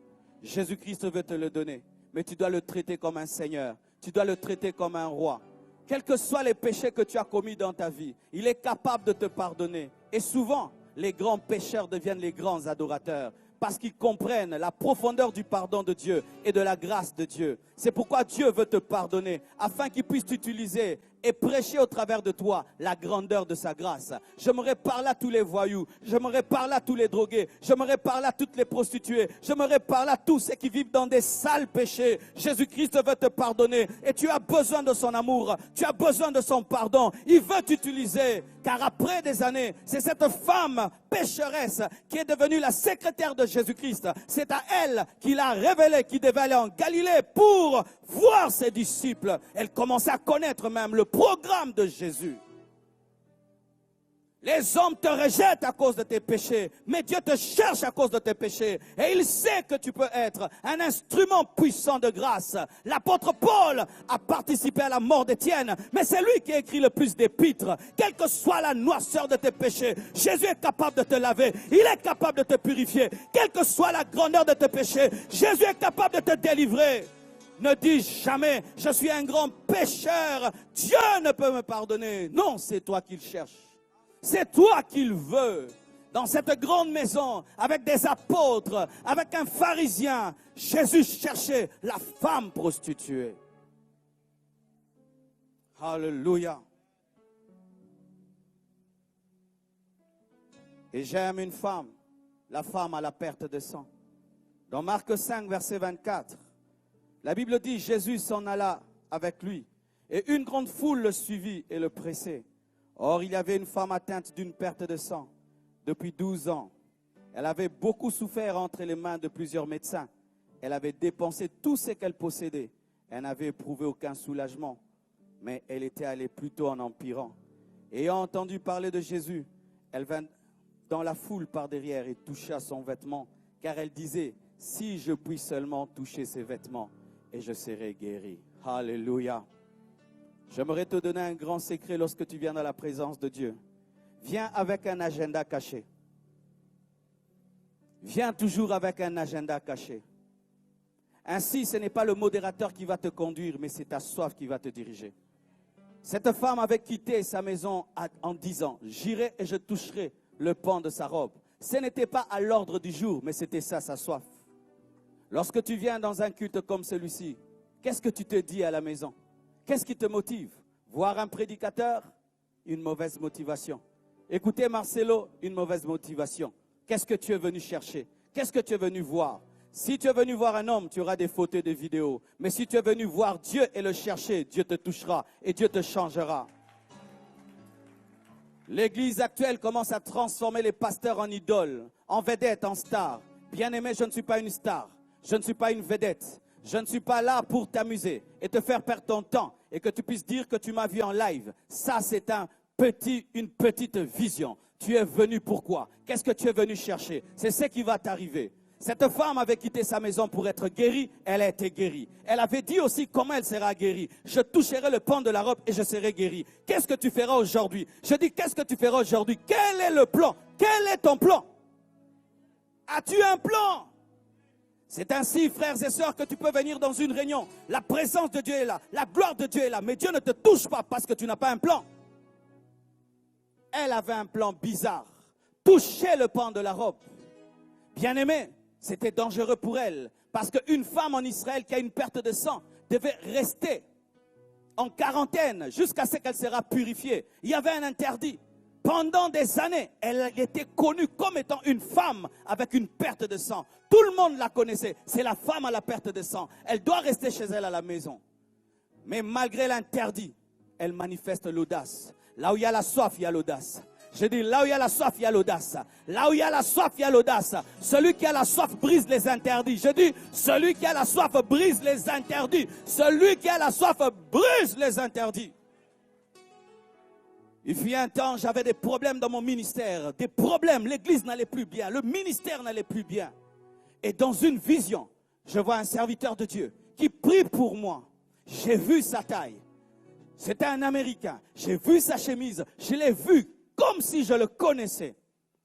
Jésus-Christ veut te le donner. Mais tu dois le traiter comme un Seigneur. Tu dois le traiter comme un roi. Quels que soient les péchés que tu as commis dans ta vie, il est capable de te pardonner. Et souvent, les grands pécheurs deviennent les grands adorateurs. Parce qu'ils comprennent la profondeur du pardon de Dieu et de la grâce de Dieu. C'est pourquoi Dieu veut te pardonner, afin qu'il puisse t'utiliser et prêcher au travers de toi la grandeur de sa grâce. J'aimerais parler à tous les voyous, j'aimerais parler à tous les drogués, j'aimerais parler à toutes les prostituées, j'aimerais parler à tous ceux qui vivent dans des sales péchés. Jésus-Christ veut te pardonner et tu as besoin de son amour, tu as besoin de son pardon. Il veut t'utiliser, car après des années, c'est cette femme pécheresse qui est devenue la secrétaire de Jésus-Christ. C'est à elle qu'il a révélé qu'il devait aller en Galilée pour voir ses disciples. Elle commençait à connaître même le programme de Jésus. Les hommes te rejettent à cause de tes péchés, mais Dieu te cherche à cause de tes péchés. Et il sait que tu peux être un instrument puissant de grâce. L'apôtre Paul a participé à la mort d'Étienne, mais c'est lui qui a écrit le plus d'épîtres. Quelle que soit la noirceur de tes péchés, Jésus est capable de te laver. Il est capable de te purifier. Quelle que soit la grandeur de tes péchés, Jésus est capable de te délivrer. Ne dis jamais, je suis un grand pécheur, Dieu ne peut me pardonner. Non, c'est toi qu'il cherche. C'est toi qu'il veut. Dans cette grande maison, avec des apôtres, avec un pharisien, Jésus cherchait la femme prostituée. Alléluia. Et j'aime une femme, la femme à la perte de sang. Dans Marc 5, verset 24, la Bible dit, Jésus s'en alla avec lui, et une grande foule le suivit et le pressait. Or, il y avait une femme atteinte d'une perte de sang depuis 12 ans. Elle avait beaucoup souffert entre les mains de plusieurs médecins. Elle avait dépensé tout ce qu'elle possédait. Elle n'avait éprouvé aucun soulagement, mais elle était allée plutôt en empirant. Ayant entendu parler de Jésus, elle vint dans la foule par derrière et toucha son vêtement, car elle disait, si je puis seulement toucher ses vêtements, et je serai guéri. Alléluia. J'aimerais te donner un grand secret lorsque tu viens dans la présence de Dieu. Viens avec un agenda caché. Viens toujours avec un agenda caché. Ainsi, ce n'est pas le modérateur qui va te conduire, mais c'est ta soif qui va te diriger. Cette femme avait quitté sa maison en disant, j'irai et je toucherai le pan de sa robe. Ce n'était pas à l'ordre du jour, mais c'était ça sa soif. Lorsque tu viens dans un culte comme celui-ci, qu'est-ce que tu te dis à la maison? Qu'est-ce qui te motive? Voir un prédicateur? Une mauvaise motivation. Écouter Marcelo? Une mauvaise motivation. Qu'est-ce que tu es venu chercher? Qu'est-ce que tu es venu voir? Si tu es venu voir un homme, tu auras des photos et des vidéos. Mais si tu es venu voir Dieu et le chercher, Dieu te touchera et Dieu te changera. L'église actuelle commence à transformer les pasteurs en idoles, en vedettes, en stars. Bien-aimé, je ne suis pas une star. Je ne suis pas une vedette. Je ne suis pas là pour t'amuser et te faire perdre ton temps et que tu puisses dire que tu m'as vu en live. Ça, c'est une petite vision. Tu es venu pourquoi? Qu'est-ce que tu es venu chercher? C'est ce qui va t'arriver. Cette femme avait quitté sa maison pour être guérie. Elle a été guérie. Elle avait dit aussi comment elle sera guérie. Je toucherai le pan de la robe et je serai guérie. Qu'est-ce que tu feras aujourd'hui? Je dis, qu'est-ce que tu feras aujourd'hui? Quel est le plan? Quel est ton plan? As-tu un plan? C'est ainsi, frères et sœurs, que tu peux venir dans une réunion. La présence de Dieu est là. La gloire de Dieu est là. Mais Dieu ne te touche pas parce que tu n'as pas un plan. Elle avait un plan bizarre. Toucher le pan de la robe. Bien-aimé, c'était dangereux pour elle. Parce qu'une femme en Israël qui a une perte de sang devait rester en quarantaine jusqu'à ce qu'elle sera purifiée. Il y avait un interdit. Pendant des années, elle était connue comme étant une femme avec une perte de sang. Tout le monde la connaissait. C'est la femme à la perte de sang. Elle doit rester chez elle à la maison. Mais malgré l'interdit, elle manifeste l'audace. Là où il y a la soif, il y a l'audace. Je dis, là où il y a la soif, il y a l'audace. Là où il y a la soif, il y a l'audace. Celui qui a la soif brise les interdits. Je dis, celui qui a la soif brise les interdits. Celui qui a la soif brise les interdits. Il fut un temps, j'avais des problèmes dans mon ministère. Des problèmes, l'église n'allait plus bien. Le ministère n'allait plus bien. Et dans une vision, je vois un serviteur de Dieu qui prie pour moi. J'ai vu sa taille. C'était un Américain. J'ai vu sa chemise. Je l'ai vu comme si je le connaissais.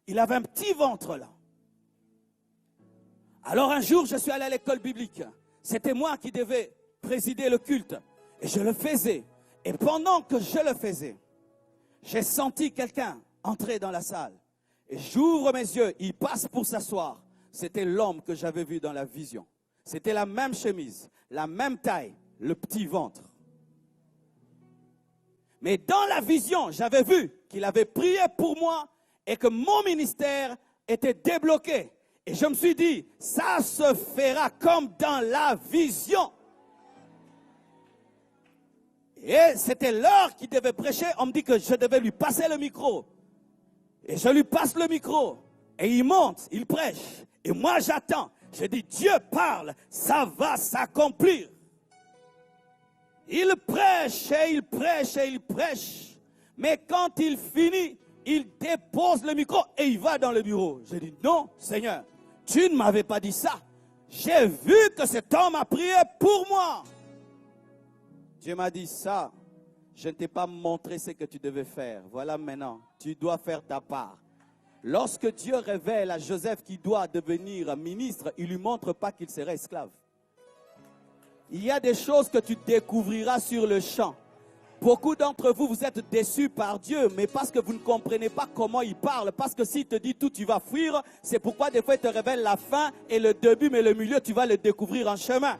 Il avait un petit ventre là. Alors un jour, je suis allé à l'école biblique. C'était moi qui devais présider le culte. Et je le faisais. Et pendant que je le faisais, j'ai senti quelqu'un entrer dans la salle. Et j'ouvre mes yeux. Il passe pour s'asseoir. C'était l'homme que j'avais vu dans la vision. C'était la même chemise, la même taille, le petit ventre. Mais dans la vision, j'avais vu qu'il avait prié pour moi et que mon ministère était débloqué. Et je me suis dit, ça se fera comme dans la vision. Et c'était l'heure qu'il devait prêcher. On me dit que je devais lui passer le micro. Et je lui passe le micro. Et il monte, il prêche. Et moi j'attends. Je dis, Dieu parle, ça va s'accomplir. Il prêche et il prêche et il prêche. Mais quand il finit, il dépose le micro et il va dans le bureau. Je dis, non, Seigneur, tu ne m'avais pas dit ça. J'ai vu que cet homme a prié pour moi. Dieu m'a dit ça. Je ne t'ai pas montré ce que tu devais faire. Voilà maintenant, tu dois faire ta part. Lorsque Dieu révèle à Joseph qu'il doit devenir ministre, il ne lui montre pas qu'il sera esclave. Il y a des choses que tu découvriras sur le champ. Beaucoup d'entre vous, vous êtes déçus par Dieu, mais parce que vous ne comprenez pas comment il parle. Parce que s'il te dit tout, tu vas fuir. C'est pourquoi des fois, il te révèle la fin et le début, mais le milieu, tu vas le découvrir en chemin.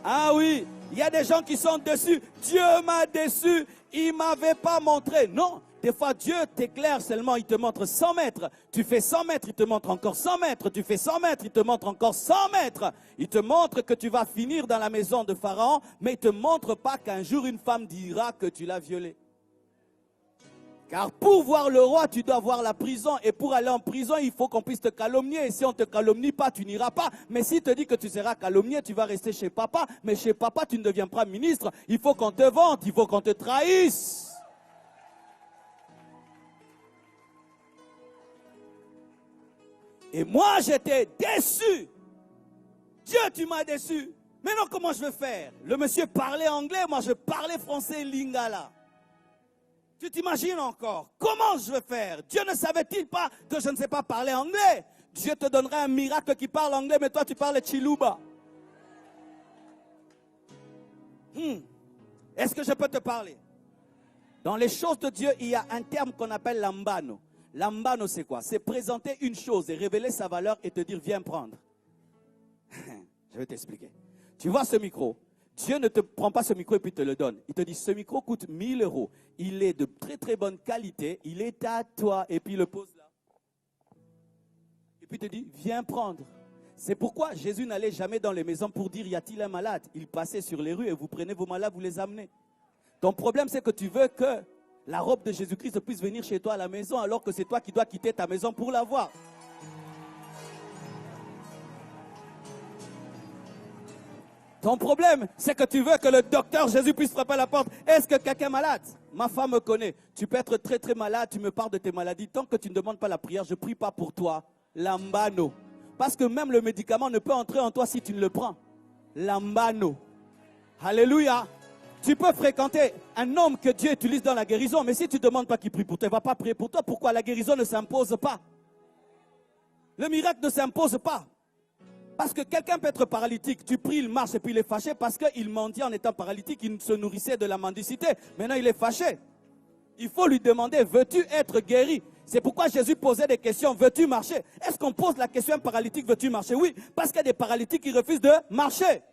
Ah oui, il y a des gens qui sont déçus. Dieu m'a déçu, il ne m'avait pas montré. Non, des fois Dieu t'éclaire seulement, il te montre 100 mètres. Tu fais 100 mètres, il te montre encore 100 mètres. Tu fais 100 mètres, il te montre encore 100 mètres. Il te montre que tu vas finir dans la maison de Pharaon, mais il ne te montre pas qu'un jour une femme dira que tu l'as violée. Car pour voir le roi, tu dois voir la prison. Et pour aller en prison, il faut qu'on puisse te calomnier. Et si on ne te calomnie pas, tu n'iras pas. Mais s'il te dit que tu seras calomnié, tu vas rester chez papa. Mais chez papa, tu ne deviens pas ministre. Il faut qu'on te vante, il faut qu'on te trahisse. Et moi, j'étais déçu. Dieu, tu m'as déçu. Maintenant, comment je vais faire? Le monsieur parlait anglais, moi je parlais français lingala. Tu t'imagines encore? Comment je vais faire? Dieu ne savait-il pas que je ne sais pas parler anglais? Dieu te donnerait un miracle qui parle anglais, mais toi tu parles chiluba. Est-ce que je peux te parler? Dans les choses de Dieu, il y a un terme qu'on appelle lambano. Lambano, c'est quoi? C'est présenter une chose et révéler sa valeur et te dire, viens prendre. Je vais t'expliquer. Tu vois ce micro? Dieu ne te prend pas ce micro et puis te le donne. Il te dit, ce micro coûte 1000 €. Il est de très très bonne qualité. Il est à toi. Et puis il le pose là. Et puis il te dit, viens prendre. C'est pourquoi Jésus n'allait jamais dans les maisons pour dire, y a-t-il un malade? Il passait sur les rues et vous prenez vos malades, vous les amenez. Ton problème, c'est que tu veux que la robe de Jésus-Christ puisse venir chez toi à la maison alors que c'est toi qui dois quitter ta maison pour la voir. Ton problème, c'est que tu veux que le docteur Jésus puisse frapper à la porte. Est-ce que quelqu'un est malade? Ma femme me connaît. Tu peux être très très malade, tu me parles de tes maladies. Tant que tu ne demandes pas la prière, je ne prie pas pour toi. Lambano. Parce que même le médicament ne peut entrer en toi si tu ne le prends. Lambano. Alléluia. Tu peux fréquenter un homme que Dieu utilise dans la guérison, mais si tu ne demandes pas qu'il prie pour toi, il ne va pas prier pour toi. Pourquoi? La guérison ne s'impose pas. Le miracle ne s'impose pas. Parce que quelqu'un peut être paralytique, tu pries, il marche et puis il est fâché parce qu'il mendie en étant paralytique, il se nourrissait de la mendicité. Maintenant il est fâché. Il faut lui demander, veux-tu être guéri? C'est pourquoi Jésus posait des questions, veux-tu marcher? Est-ce qu'on pose la question à un paralytique, veux-tu marcher? Oui, parce qu'il y a des paralytiques qui refusent de marcher.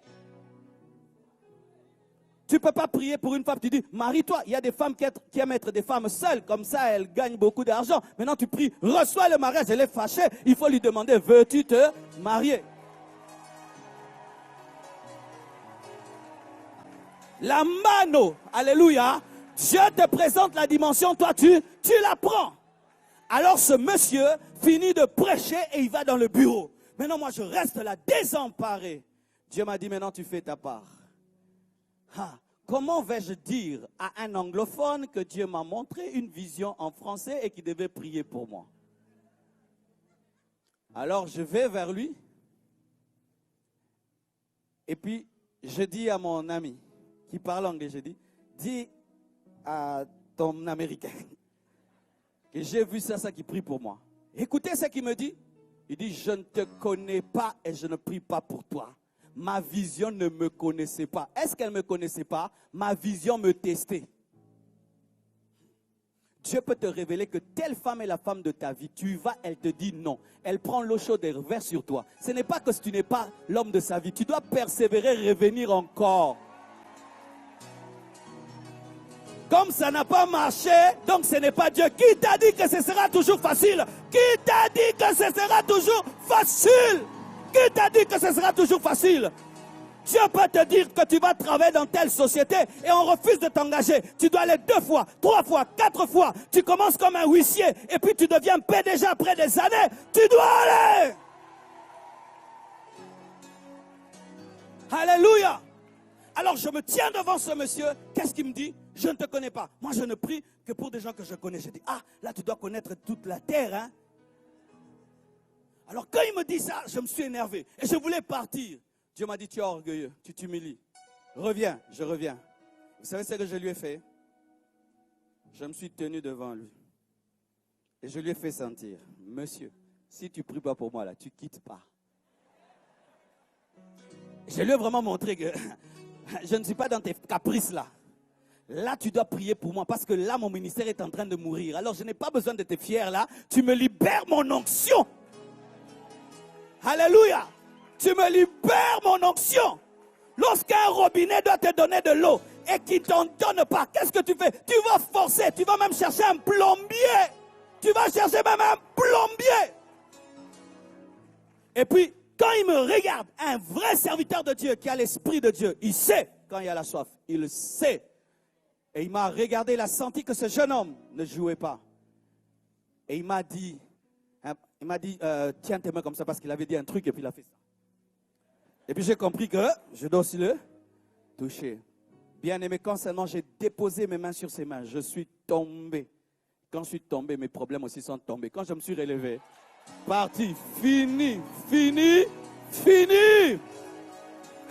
Tu ne peux pas prier pour une femme, tu dis, marie-toi. Il y a des femmes qui aiment être des femmes seules, comme ça elles gagnent beaucoup d'argent. Maintenant tu pries, reçois le mariage, elle est fâchée. Il faut lui demander, veux-tu te marier? La mano, alléluia, Dieu te présente la dimension, toi tu la prends. Alors ce monsieur finit de prêcher et il va dans le bureau. Maintenant moi je reste là désemparé. Dieu m'a dit maintenant tu fais ta part. Comment vais-je dire à un anglophone que Dieu m'a montré une vision en français et qu'il devait prier pour moi? Alors je vais vers lui et puis je dis à mon ami qui parle anglais, je dis à ton américain que j'ai vu ça qui prie pour moi. Écoutez ce qu'il me dit. Il dit, je ne te connais pas et je ne prie pas pour toi. Ma vision ne me connaissait pas. Est-ce qu'elle ne me connaissait pas? Ma vision me testait. Dieu peut te révéler que telle femme est la femme de ta vie. Tu y vas, elle te dit non. Elle prend l'eau chaude et reverse sur toi. Ce n'est pas que tu n'es pas l'homme de sa vie. Tu dois persévérer, revenir encore. Comme ça n'a pas marché, donc ce n'est pas Dieu. Qui t'a dit que ce sera toujours facile? Qui t'a dit que ce sera toujours facile? Qui t'a dit que ce sera toujours facile? Dieu peut te dire que tu vas travailler dans telle société et on refuse de t'engager. Tu dois aller 2 fois, 3 fois, 4 fois. Tu commences comme un huissier et puis tu deviens PDG après des années. Tu dois aller. Alléluia. Alors je me tiens devant ce monsieur. Qu'est-ce qu'il me dit? Je ne te connais pas. Moi je ne prie que pour des gens que je connais. Je dis, ah, là tu dois connaître toute la terre. Hein? Alors quand il me dit ça, je me suis énervé. Et je voulais partir. Dieu m'a dit, tu es orgueilleux, tu t'humilies. Reviens, je reviens. Vous savez ce que je lui ai fait? Je me suis tenu devant lui. Et je lui ai fait sentir, monsieur, si tu ne pries pas pour moi là, tu ne quittes pas. Je lui ai vraiment montré que je ne suis pas dans tes caprices là. Là, tu dois prier pour moi parce que là, mon ministère est en train de mourir. Alors, je n'ai pas besoin de te fier là. Tu me libères mon onction. Alléluia. Tu me libères mon onction. Lorsqu'un robinet doit te donner de l'eau et qu'il ne t'en donne pas, qu'est-ce que tu fais? Tu vas forcer, tu vas même chercher un plombier. Tu vas chercher même un plombier. Et puis, quand il me regarde, un vrai serviteur de Dieu qui a l'esprit de Dieu, il sait quand il y a la soif. Il sait. Et il m'a regardé, il a senti que ce jeune homme ne jouait pas. Et il m'a dit, tiens tes mains comme ça parce qu'il avait dit un truc et puis il a fait ça. Et puis j'ai compris que je dois aussi le toucher. Bien aimé, quand seulement j'ai déposé mes mains sur ses mains, je suis tombé. Quand je suis tombé, mes problèmes aussi sont tombés. Quand je me suis relevé, parti, fini.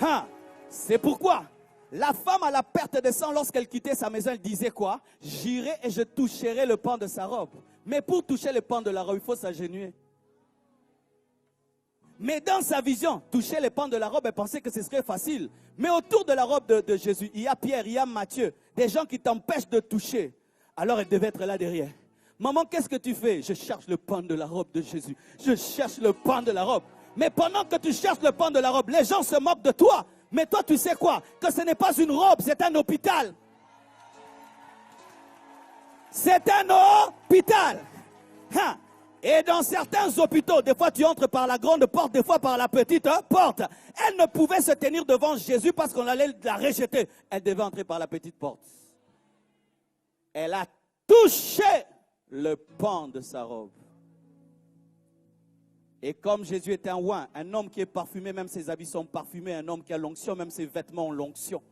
Hein? C'est pourquoi la femme à la perte de sang, lorsqu'elle quittait sa maison, elle disait quoi? J'irai et je toucherai le pan de sa robe. Mais pour toucher le pan de la robe, il faut s'agenouiller. Mais dans sa vision, toucher le pan de la robe, elle pensait que ce serait facile. Mais autour de la robe de Jésus, il y a Pierre, il y a Matthieu, des gens qui t'empêchent de toucher. Alors elle devait être là derrière. Maman, qu'est-ce que tu fais? Je cherche le pan de la robe de Jésus. Je cherche le pan de la robe. Mais pendant que tu cherches le pan de la robe, les gens se moquent de toi. Mais toi, tu sais quoi? Que ce n'est pas une robe, c'est un hôpital. C'est un hôpital. Hein? Et dans certains hôpitaux, des fois tu entres par la grande porte, des fois par la petite porte. Elle ne pouvait se tenir devant Jésus parce qu'on allait la rejeter. Elle devait entrer par la petite porte. Elle a touché le pan de sa robe. Et comme Jésus est un oint, un homme qui est parfumé, même ses habits sont parfumés, un homme qui a l'onction, même ses vêtements ont l'onction.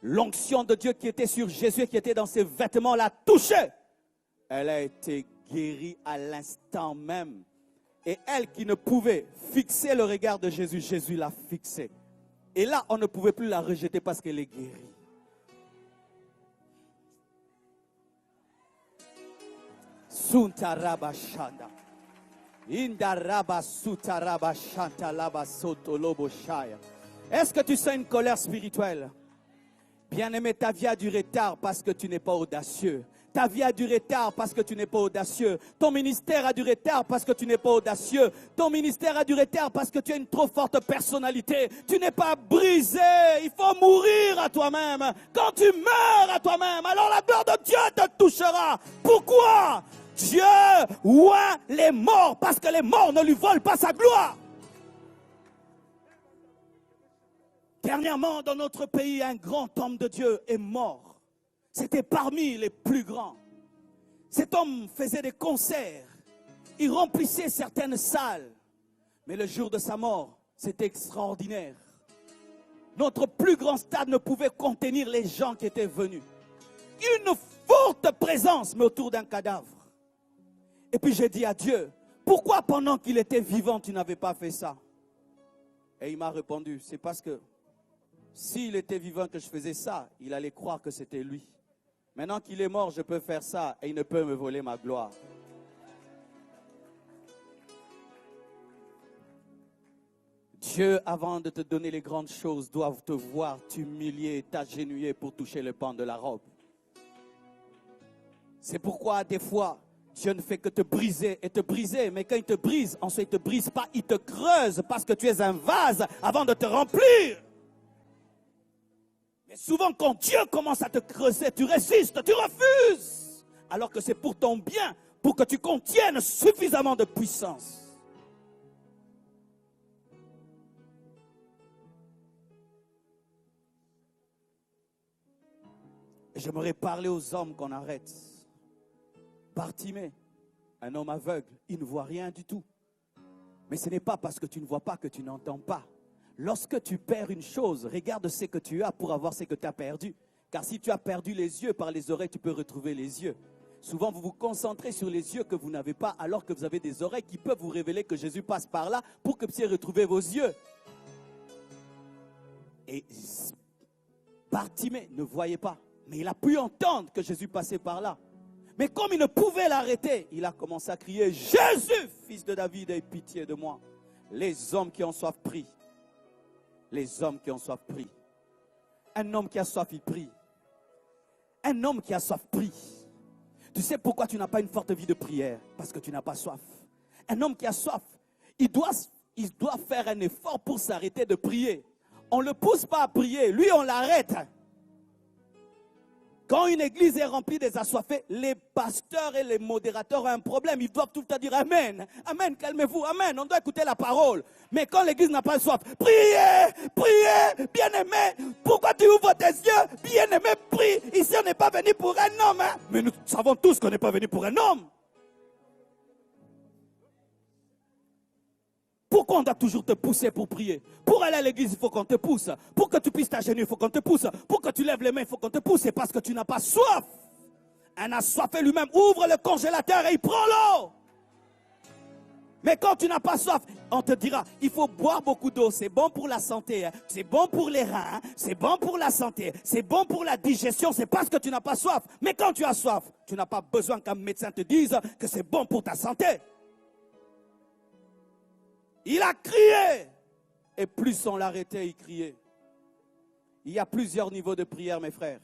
L'onction de Dieu qui était sur Jésus, qui était dans ses vêtements, l'a touché. Elle a été guérie à l'instant même. Et elle qui ne pouvait fixer le regard de Jésus, Jésus l'a fixé. Et là, on ne pouvait plus la rejeter parce qu'elle est guérie. Suntarabashanda. Est-ce que tu sens une colère spirituelle? Bien-aimé, ta vie a du retard parce que tu n'es pas audacieux. Ta vie a du retard parce que tu n'es pas audacieux. Ton ministère a du retard parce que tu n'es pas audacieux. Ton ministère a du retard parce que tu as une trop forte personnalité. Tu n'es pas brisé. Il faut mourir à toi-même. Quand tu meurs à toi-même, alors la gloire de Dieu te touchera. Pourquoi? Dieu oint les morts parce que les morts ne lui volent pas sa gloire. Dernièrement, dans notre pays, un grand homme de Dieu est mort. C'était parmi les plus grands. Cet homme faisait des concerts. Il remplissait certaines salles. Mais le jour de sa mort, c'était extraordinaire. Notre plus grand stade ne pouvait contenir les gens qui étaient venus. Une forte présence, mais autour d'un cadavre. Et puis j'ai dit à Dieu, pourquoi pendant qu'il était vivant, tu n'avais pas fait ça? Et il m'a répondu, c'est parce que s'il était vivant que je faisais ça, il allait croire que c'était lui. Maintenant qu'il est mort, je peux faire ça et il ne peut me voler ma gloire. Dieu, avant de te donner les grandes choses, doit te voir t'humilier, t'agenouiller pour toucher le pan de la robe. C'est pourquoi des fois, Dieu ne fait que te briser et te briser. Mais quand il te brise, ensuite il ne te brise pas, il te creuse parce que tu es un vase avant de te remplir. Mais souvent quand Dieu commence à te creuser, tu résistes, tu refuses. Alors que c'est pour ton bien, pour que tu contiennes suffisamment de puissance. Et j'aimerais parler aux hommes qu'on arrête. Bartimée, un homme aveugle, il ne voit rien du tout. Mais ce n'est pas parce que tu ne vois pas que tu n'entends pas. Lorsque tu perds une chose, regarde ce que tu as pour avoir ce que tu as perdu. Car si tu as perdu les yeux par les oreilles, tu peux retrouver les yeux. Souvent, vous vous concentrez sur les yeux que vous n'avez pas, alors que vous avez des oreilles qui peuvent vous révéler que Jésus passe par là pour que vous puissiez retrouver vos yeux. Et Bartimée ne voyait pas, mais il a pu entendre que Jésus passait par là. Mais comme il ne pouvait l'arrêter, il a commencé à crier, Jésus, fils de David, aie pitié de moi. Les hommes qui ont soif prient. Les hommes qui ont soif prient. Un homme qui a soif, il prie. Un homme qui a soif prie. Tu sais pourquoi tu n'as pas une forte vie de prière? Parce que tu n'as pas soif. Un homme qui a soif, il doit faire un effort pour s'arrêter de prier. On ne le pousse pas à prier, lui on l'arrête. Quand une église est remplie des assoiffés, les pasteurs et les modérateurs ont un problème. Ils doivent tout le temps dire Amen, Amen, calmez-vous, Amen. On doit écouter la parole. Mais quand l'église n'a pas soif, priez, priez, bien-aimé. Pourquoi tu ouvres tes yeux? pas venu pour un homme, hein? Mais nous savons tous qu'on n'est pas venu pour un homme. Pourquoi on doit toujours te pousser pour prier? Pour aller à l'église, il faut qu'on te pousse. Pour que tu puisses t'agenouiller, il faut qu'on te pousse. Pour que tu lèves les mains, il faut qu'on te pousse. C'est parce que tu n'as pas soif. Un assoiffé lui-même ouvre le congélateur et il prend l'eau. Mais quand tu n'as pas soif, on te dira, il faut boire beaucoup d'eau. C'est bon pour la santé. Hein. C'est bon pour les reins. Hein. C'est bon pour la santé. C'est bon pour la digestion. C'est parce que tu n'as pas soif. Mais quand tu as soif, tu n'as pas besoin qu'un médecin te dise que c'est bon pour ta santé. Il a crié. Et plus on l'arrêtait, il criait. Il y a plusieurs niveaux de prière, mes frères.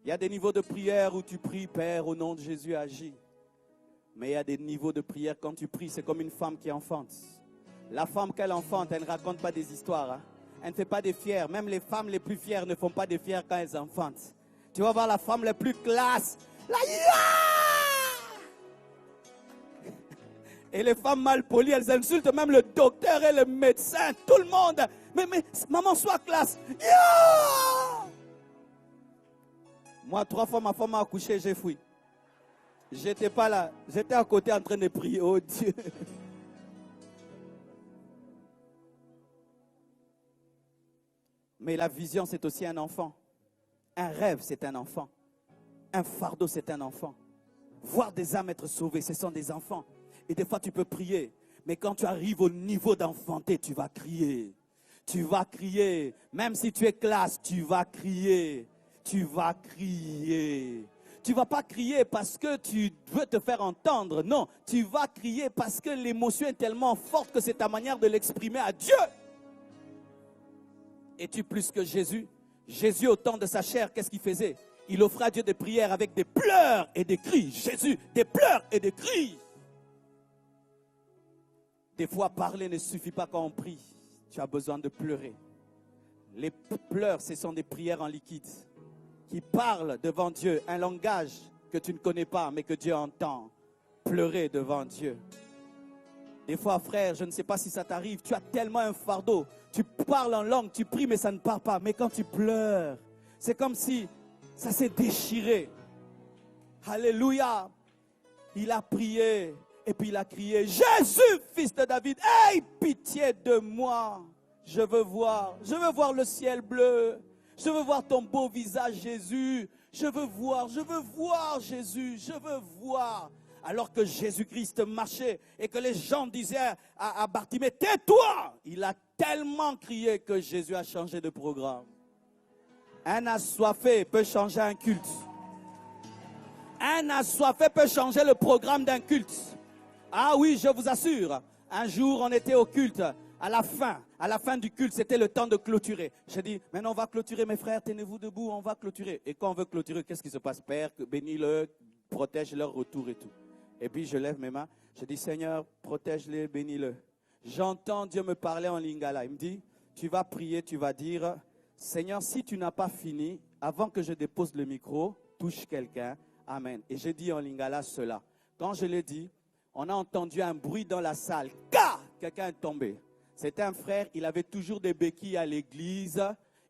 Il y a des niveaux de prière où tu pries, Père, au nom de Jésus, agis. Mais il y a des niveaux de prière, quand tu pries, c'est comme une femme qui enfante. La femme qu'elle enfante, elle ne raconte pas des histoires. Hein. Elle ne fait pas des fières. Même les femmes les plus fières ne font pas des fières quand elles enfantent. Tu vas voir la femme la plus classe. La Et les femmes mal polies, elles insultent même le docteur et le médecin, tout le monde. Mais maman, sois classe. Yeah! Moi, 3 fois, ma femme m'a accouché, j'ai fui. J'étais pas là. J'étais à côté en train de prier. Oh Dieu. Mais la vision, c'est aussi un enfant. Un rêve, c'est un enfant. Un fardeau, c'est un enfant. Voir des âmes être sauvées, ce sont des enfants. Et des fois, tu peux prier. Mais quand tu arrives au niveau d'enfanter, tu vas crier. Tu vas crier. Même si tu es classe, tu vas crier. Tu vas crier. Tu ne vas pas crier parce que tu veux te faire entendre. Non, tu vas crier parce que l'émotion est tellement forte que c'est ta manière de l'exprimer à Dieu. Es-tu plus que Jésus? Jésus, au temps de sa chair, qu'est-ce qu'il faisait? Il offrait à Dieu des prières avec des pleurs et des cris. Jésus, des pleurs et des cris. Des fois, parler ne suffit pas quand on prie. Tu as besoin de pleurer. Les pleurs, ce sont des prières en liquide qui parlent devant Dieu, un langage que tu ne connais pas, mais que Dieu entend. Pleurer devant Dieu. Des fois, frère, je ne sais pas si ça t'arrive, tu as tellement un fardeau. Tu parles en langue, tu pries, mais ça ne part pas. Mais quand tu pleures, c'est comme si ça s'est déchiré. Alléluia. Il a prié. Et puis il a crié, Jésus, fils de David, aie pitié de moi. Je veux voir le ciel bleu. Je veux voir ton beau visage, Jésus. Je veux voir Jésus. Je veux voir. Alors que Jésus-Christ marchait et que les gens disaient à Bartimée, tais-toi. Il a tellement crié que Jésus a changé de programme. Un assoiffé peut changer un culte. Un assoiffé peut changer le programme d'un culte. Ah oui, je vous assure, un jour on était au culte, à la fin du culte, c'était le temps de clôturer. J'ai dit, maintenant on va clôturer mes frères, tenez-vous debout, on va clôturer. Et quand on veut clôturer, qu'est-ce qui se passe? Père, bénis-le, protège leur retour et tout. Et puis je lève mes mains, je dis, Seigneur, protège-les, bénis-le. J'entends Dieu me parler en lingala. Il me dit, tu vas prier, tu vas dire, Seigneur, si tu n'as pas fini, avant que je dépose le micro, touche quelqu'un. Amen. Et j'ai dit en lingala cela. Quand je l'ai dit, on a entendu un bruit dans la salle. Quelqu'un est tombé. C'était un frère, il avait toujours des béquilles à l'église.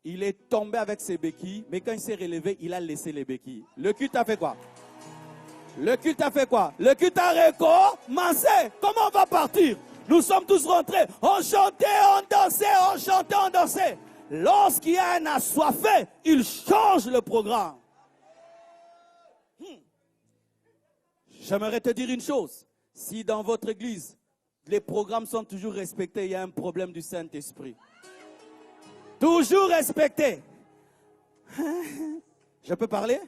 Il est tombé avec ses béquilles, mais quand il s'est relevé, il a laissé les béquilles. Le culte a fait quoi? Le culte a fait quoi? Le culte a recommencé. Comment on va partir? Nous sommes tous rentrés. On chantait, on dansait, on chantait, on dansait. Lorsqu'il y a un assoiffé, il change le programme. J'aimerais te dire une chose. Si dans votre église, les programmes sont toujours respectés, il y a un problème du Saint-Esprit. Toujours respectés. Je peux parler?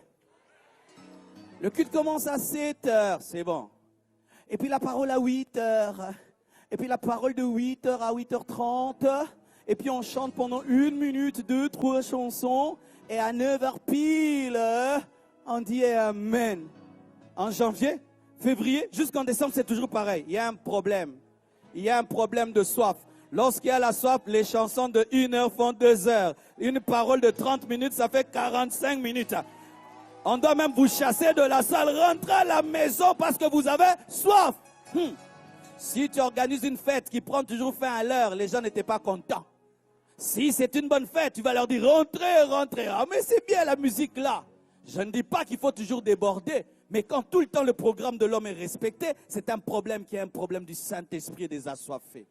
Le culte commence à 7 heures, c'est bon. Et puis la parole à 8 heures. Et puis la parole de 8 heures à 8h30. Et puis on chante pendant 1 minute, 2, 3 chansons. Et à 9 heures pile, on dit Amen. En janvier, février, jusqu'en décembre, c'est toujours pareil. Il y a un problème. Il y a un problème de soif. Lorsqu'il y a la soif, les chansons de 1 heure font 2 heures. Une parole de 30 minutes, ça fait 45 minutes. On doit même vous chasser de la salle, rentrer à la maison parce que vous avez soif. Si tu organises une fête qui prend toujours fin à l'heure, les gens n'étaient pas contents. Si c'est une bonne fête, tu vas leur dire rentrez, rentrez. Ah mais c'est bien la musique là. Je ne dis pas qu'il faut toujours déborder, mais quand tout le temps le programme de l'homme est respecté, c'est un problème qui est un problème du Saint-Esprit et des assoiffés.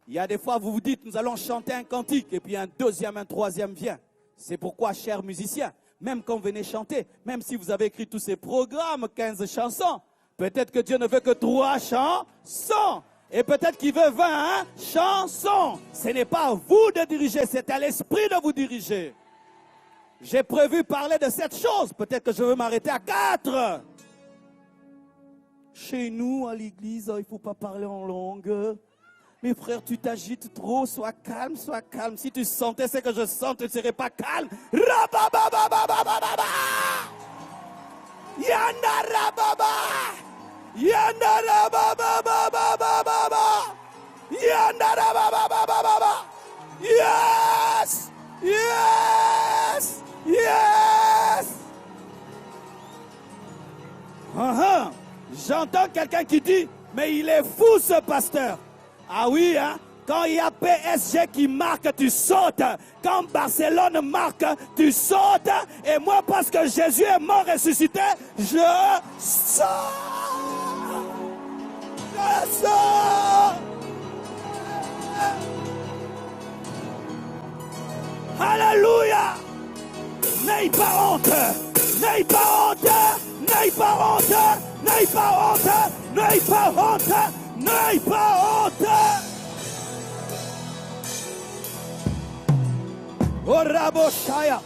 Il y a des fois, vous vous dites, nous allons chanter un cantique, et puis un deuxième, un troisième vient. C'est pourquoi, chers musiciens, même quand vous venez chanter, même si vous avez écrit tous ces programmes, 15 chansons, peut-être que Dieu ne veut que 3 chansons. Et peut-être qu'il veut 20 chansons. Ce n'est pas à vous de diriger, c'est à l'Esprit de vous diriger. J'ai prévu parler de cette chose. Peut-être que je veux m'arrêter à 4. Chez nous, à l'église, il ne faut pas parler en langue. Mes frères, tu t'agites trop. Sois calme, sois calme. Si tu sentais ce que je sens, tu ne serais pas calme. Yes! Yes! Yes! J'entends quelqu'un qui dit, mais il est fou ce pasteur. Ah oui, hein? Quand il y a PSG qui marque, tu sautes. Quand Barcelone marque, tu sautes. Et moi, parce que Jésus est mort ressuscité, je saute. Je saute. Alléluia. N'aie pas honte. N'aie pas honte. N'aie pas honte. N'aie pas honte. N'aie pas honte. N'aie pas honte. Oraboshaya.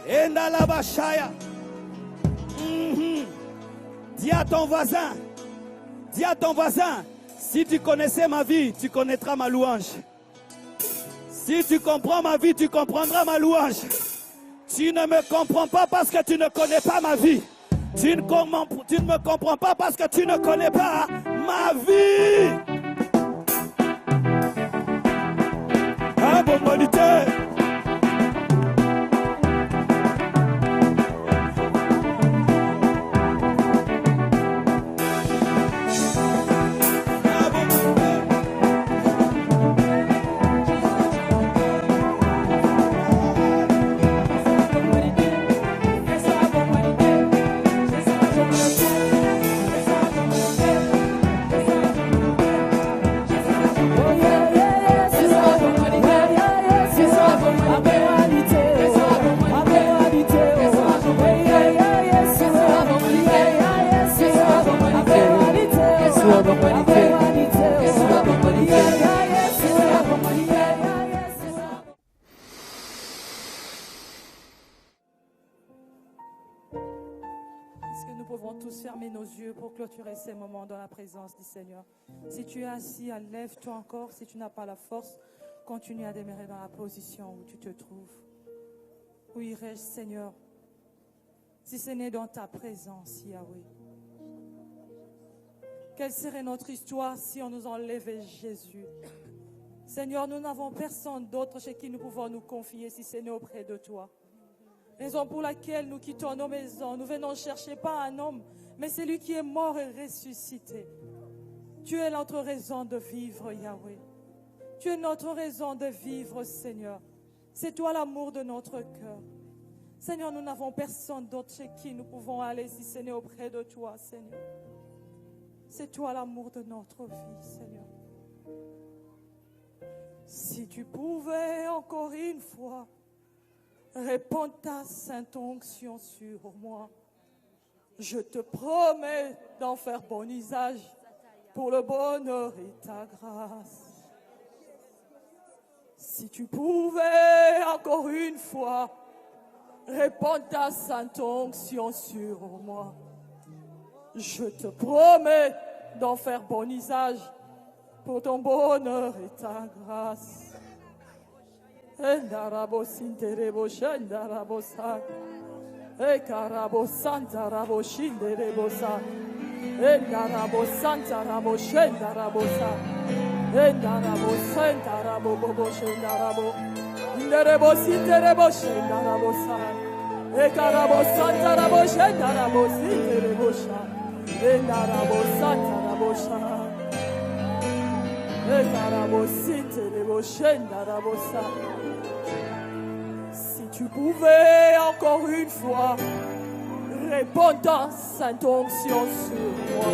Endalabashaya. Dis à ton voisin. Dis à ton voisin. Si tu connaissais ma vie, tu connaîtras ma louange. Si tu comprends ma vie, tu comprendras ma louange. Tu ne me comprends pas parce que tu ne connais pas ma vie. Tu ne me comprends pas parce que tu ne connais pas ma vie. Ah, bonne bonité. Est-ce que nous pouvons tous fermer nos yeux pour clôturer ces moments dans la présence du Seigneur? Si tu es assis, lève-toi encore. Si tu n'as pas la force, continue à demeurer dans la position où tu te trouves. Où irais-je, Seigneur, si ce n'est dans ta présence, Yahweh? Quelle serait notre histoire si on nous enlevait Jésus? Seigneur, nous n'avons personne d'autre chez qui nous pouvons nous confier si ce n'est auprès de toi. Raison pour laquelle nous quittons nos maisons. Nous venons chercher pas un homme, mais celui qui est mort et ressuscité. Tu es notre raison de vivre, Yahweh. Tu es notre raison de vivre, Seigneur. C'est toi l'amour de notre cœur. Seigneur, nous n'avons personne d'autre chez qui nous pouvons aller si ce n'est auprès de toi, Seigneur. C'est toi l'amour de notre vie, Seigneur. Si tu pouvais encore une fois répandre ta sainte onction sur moi, je te promets d'en faire bon usage pour le bonheur et ta grâce. Si tu pouvais encore une fois répandre ta sainte onction sur moi, je te promets d'en faire bon usage pour ton bonheur et ta grâce. Endarabo sinterebo shendarabo sa. Ekarabo santa rabo shinderebo sa. Endarabo santa rabo shendarabo sa. Endarabo santa rabo bobo shendarabo. Inderebo sinterebo shendarabo sa. Ekarabo santa rabo shendarabo sinterebo sa. Endarabo santa rabo sa. Ekarabo sinterebo shendarabo sa. Si tu pouvais encore une fois répandre ta sainte onction sur moi,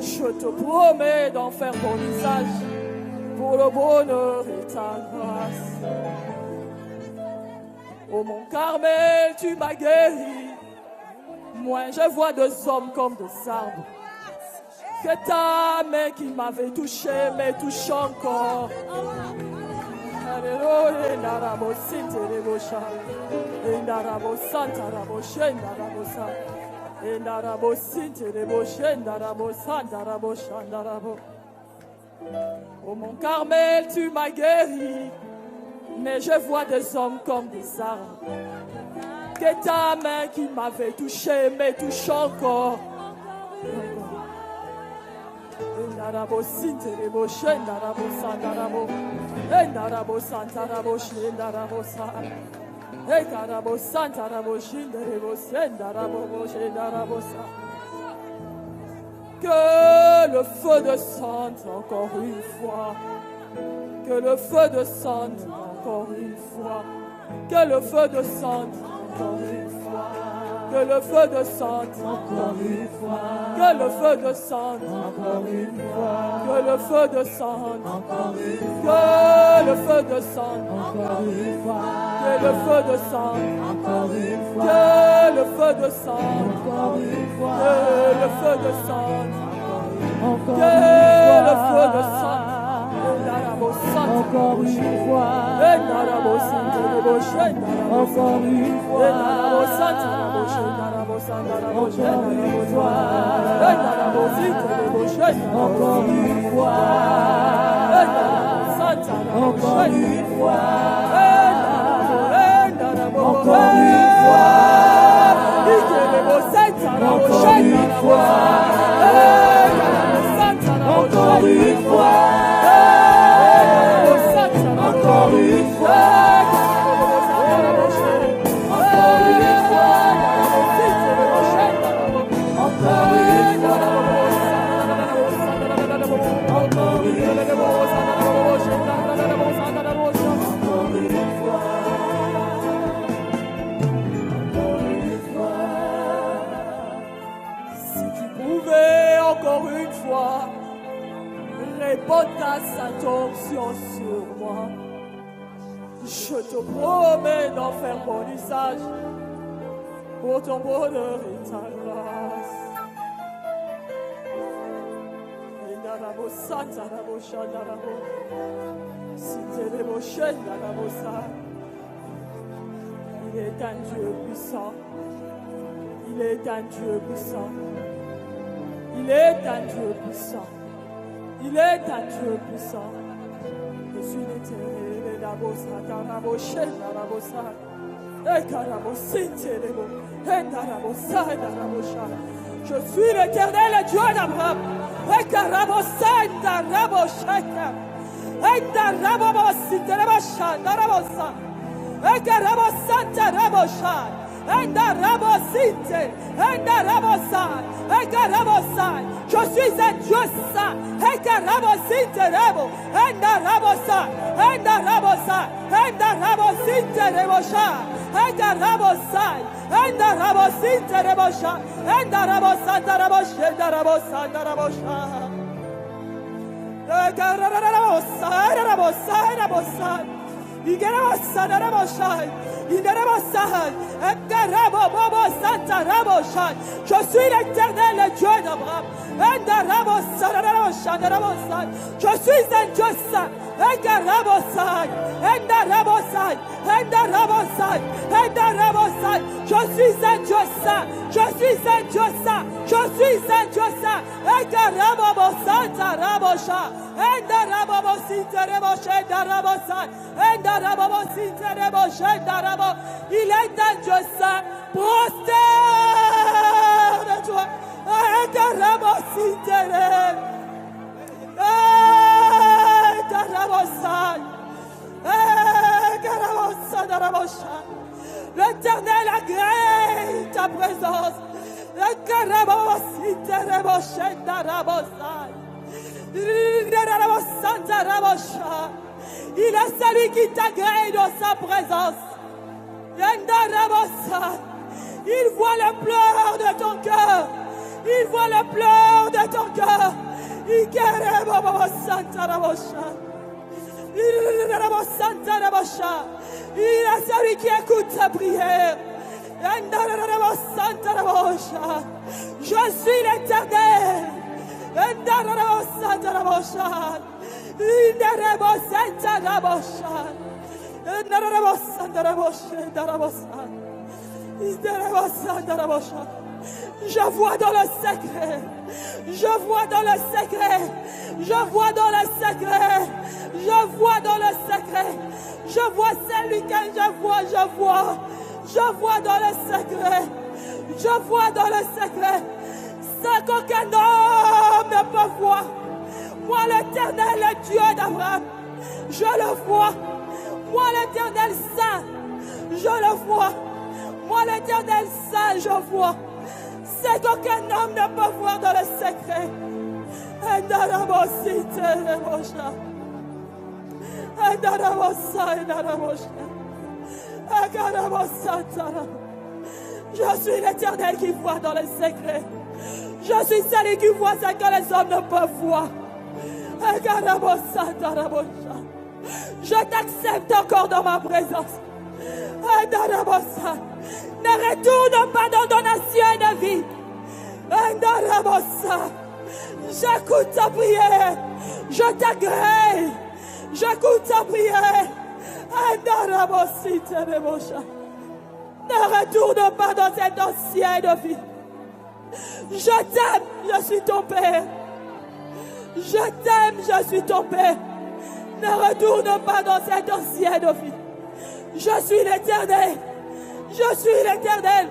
je te promets d'en faire mon usage pour le bonheur et ta grâce. Oh mon Carmel, tu m'as guéri. Moi je vois deux hommes comme des arbres. Que ta main qui m'avait touché me touche encore. Oh mon Carmel, tu m'as guéri. Mais je vois des hommes comme des arbres. Que ta main qui m'avait touché me touche encore. Endarabo sinterebo shendarabo sandarabo. Endarabo santarabo shendarabo sa. Ekarabo santarabo shendarebo sendarabo shendarabo sa. Que le feu descende encore une fois. Que le feu descende encore une fois. Que le feu descende encore une fois. Que le feu descende encore une fois. Que le feu descende encore une fois. Que le feu descende encore une fois. Que le feu descende encore une fois. Que le feu descende encore une fois. Que le feu descende encore une fois. Que le feu descende encore une fois. Que le feu descende encore une fois. Encore une fois. Encore une fois. Encore une fois. Encore une fois. Encore une fois. Encore une fois. Encore une fois. Encore une fois, répande ta sainte onction sur moi. Je te promets d'en faire bon usage pour ton bonheur et ta grâce. Il est un Dieu puissant. Il est un Dieu puissant. Il est un Dieu puissant. Il est un Dieu puissant. Je suis l'éternel, la bossa, la bossa, la bossa. Je suis l'éternel Dieu d'Abraham. Je suis un Dieu saint. Je suis l'éternel Dieu d'Abraham. Je suis un Dieu saint. Je suis un Dieu saint. Je suis un Dieu saint. Je suis un Dieu saint. Il est un Dieu saint. Prosterne-toi. L'Éternel agrée ta présence. Il est celui qui t'agrée dans sa présence. Il voit les pleurs de ton cœur. Il voit les pleurs de ton cœur. Il est celui qui écoute ta prière. Je suis l'Éternel. Je vois dans le secret. Je vois dans le secret. Je vois dans le secret. Je vois dans le secret. Je vois celui que je vois. Je vois dans le secret. Je vois dans le secret. Ce qu'aucun homme ne peut voir. Moi, l'Éternel, le Dieu d'Abraham, je le vois. Moi, l'Éternel Saint, je le vois. Moi, l'Éternel Saint, je vois. C'est qu'aucun homme ne peut voir dans le secret. Je suis l'Éternel qui voit dans le secret. Je suis celui qui voit ce que les hommes ne peuvent voir. Je t'accepte encore dans ma présence. Ne retourne pas dans ton ancienne vie. J'écoute ta prière. Je t'agrée. J'écoute ta prière. Ne retourne pas dans cette ancienne vie. Je t'aime, je suis ton Père. Je t'aime, je suis ton Père. Ne retourne pas dans cette ancienne vie. Je suis l'Éternel. Je suis l'Éternel.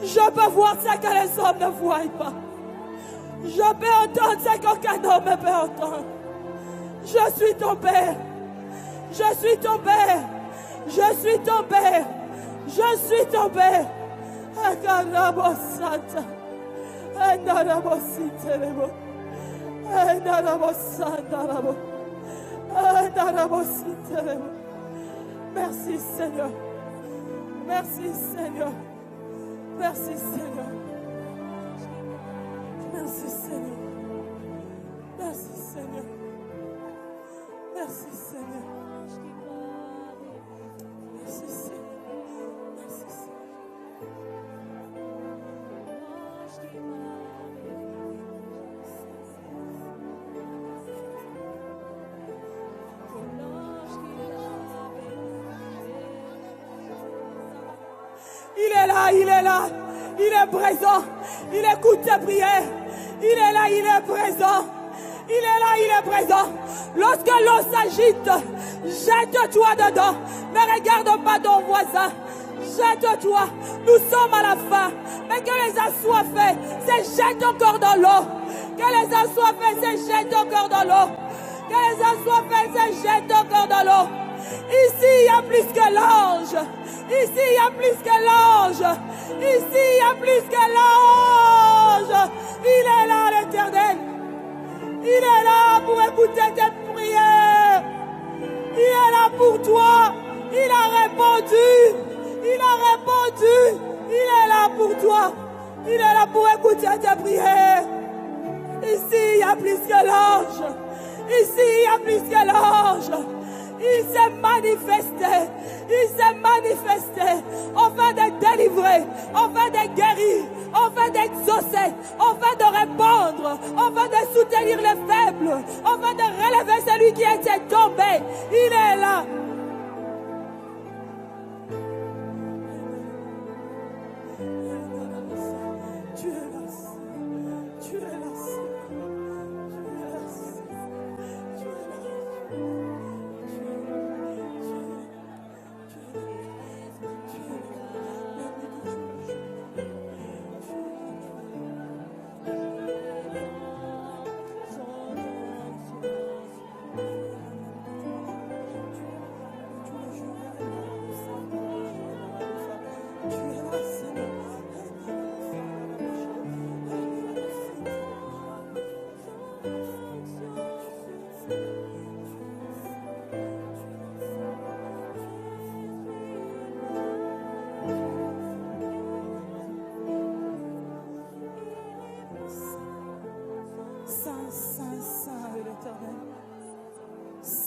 Je peux voir ce que les hommes ne voient pas. Je peux entendre ce qu'aucun homme ne peut entendre. Je suis ton Père. Je suis ton Père. Je suis ton Père. Je suis ton Père. Merci Seigneur. Merci Seigneur. Merci Seigneur. Merci Seigneur. Merci Seigneur. Merci Seigneur. Merci Seigneur. Merci Seigneur. Il est là, il est là, il est présent, il écoute tes prières, il est là, il est présent, il est là, il est présent. Lorsque l'eau s'agite, jette-toi dedans, ne regarde pas ton voisin, jette-toi, nous sommes à la fin, mais que les assoiffés se jettent encore dans l'eau, que les assoiffés se jettent encore dans l'eau, que les assoiffés se jettent encore dans l'eau. Ici, il y a plus que l'ange. Ici, il y a plus que l'ange. Ici, il y a plus que l'ange. Il est là, l'Éternel. Il est là pour écouter tes prières. Il est là pour toi. Il a répondu. Il a répondu. Il est là pour toi. Il est là pour écouter tes prières. Ici, il y a plus que l'ange. Ici, il y a plus que l'ange. Il s'est manifesté. Il s'est manifesté afin de délivrer, afin de guérir, afin d'exaucer, afin de répondre, afin de soutenir les faibles, afin de relever celui qui était tombé. Il est là. Tu es là. Tu es là.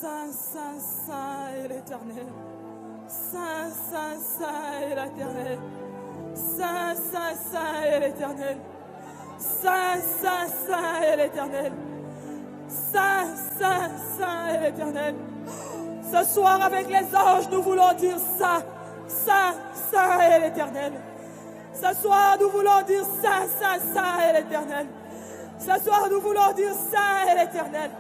Saint, Saint, Saint est l'Éternel. Saint, Saint, Saint est l'Éternel. Saint, Saint, Saint est l'Éternel. Saint, Saint, Saint est l'Éternel. Saint, Saint, Saint est l'Éternel. Ce soir, avec les anges, nous voulons dire Saint, Saint, Saint est l'Éternel. Ce soir, nous voulons dire Saint, Saint, Saint est l'Éternel. Ce soir, nous voulons dire Saint est l'Éternel.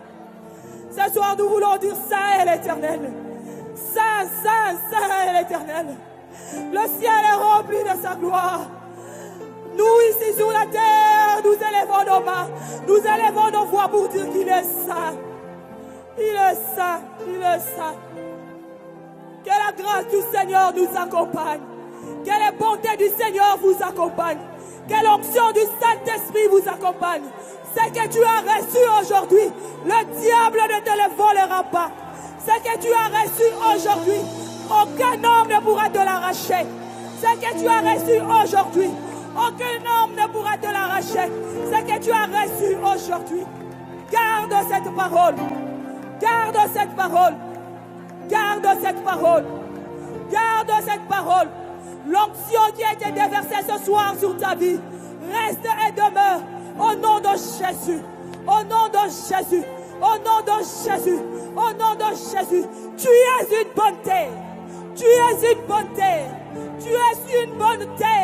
Ce soir, nous voulons dire Saint est l'Éternel. Saint, Saint, Saint est l'Éternel. Le ciel est rempli de sa gloire. Nous, ici sur la terre, nous élevons nos mains. Nous élevons nos voix pour dire qu'il est saint. Il est saint, il est saint. Que la grâce du Seigneur nous accompagne. Que les bontés du Seigneur vous accompagnent. Que l'onction du Saint-Esprit vous accompagne. Ce que tu as reçu aujourd'hui, le diable ne te le volera pas. Ce que tu as reçu aujourd'hui, aucun homme ne pourra te l'arracher. Ce que tu as reçu aujourd'hui, aucun homme ne pourra te l'arracher. Ce que tu as reçu aujourd'hui, garde cette parole. Garde cette parole. Garde cette parole. Garde cette parole. L'onction qui a été déversée ce soir sur ta vie reste et demeure au nom de Jésus. Au nom de Jésus. Au nom de Jésus. Au nom de Jésus. Tu es une bonté. Tu es une bonté. Tu es une bonté.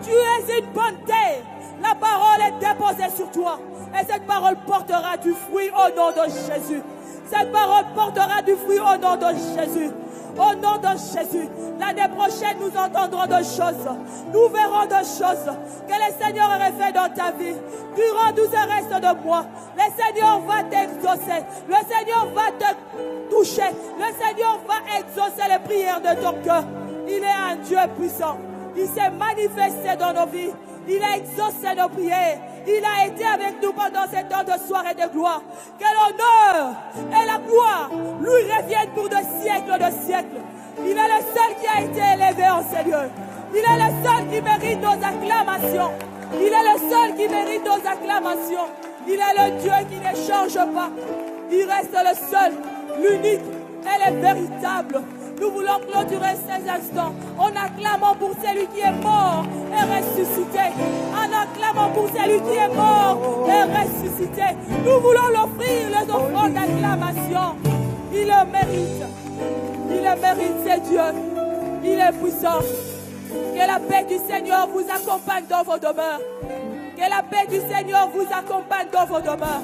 Tu es une bonté. La parole est déposée sur toi. Et cette parole portera du fruit au nom de Jésus. Cette parole portera du fruit au nom de Jésus. Au nom de Jésus. L'année prochaine, nous entendrons de choses. Nous verrons de choses que le Seigneur aurait fait dans ta vie. Durant tout ce reste de mois, le Seigneur va t'exaucer. Le Seigneur va te toucher. Le Seigneur va exaucer les prières de ton cœur. Il est un Dieu puissant. Il s'est manifesté dans nos vies. Il a exaucé nos prières. Il a été avec nous pendant ces temps de soirée de gloire. Que l'honneur et la gloire lui reviennent pour de siècles. Il est le seul qui a été élevé en ces lieux. Il est le seul qui mérite nos acclamations. Il est le seul qui mérite nos acclamations. Il est le Dieu qui ne change pas. Il reste le seul, l'unique et le véritable. Nous voulons clôturer ces instants en acclamant pour celui qui est mort et ressuscité. En acclamant pour celui qui est mort et ressuscité. Nous voulons l'offrir les offrandes d'acclamation. Il le mérite. Il le mérite, c'est Dieu. Il est puissant. Que la paix du Seigneur vous accompagne dans vos demeures. Que la paix du Seigneur vous accompagne dans vos demeures.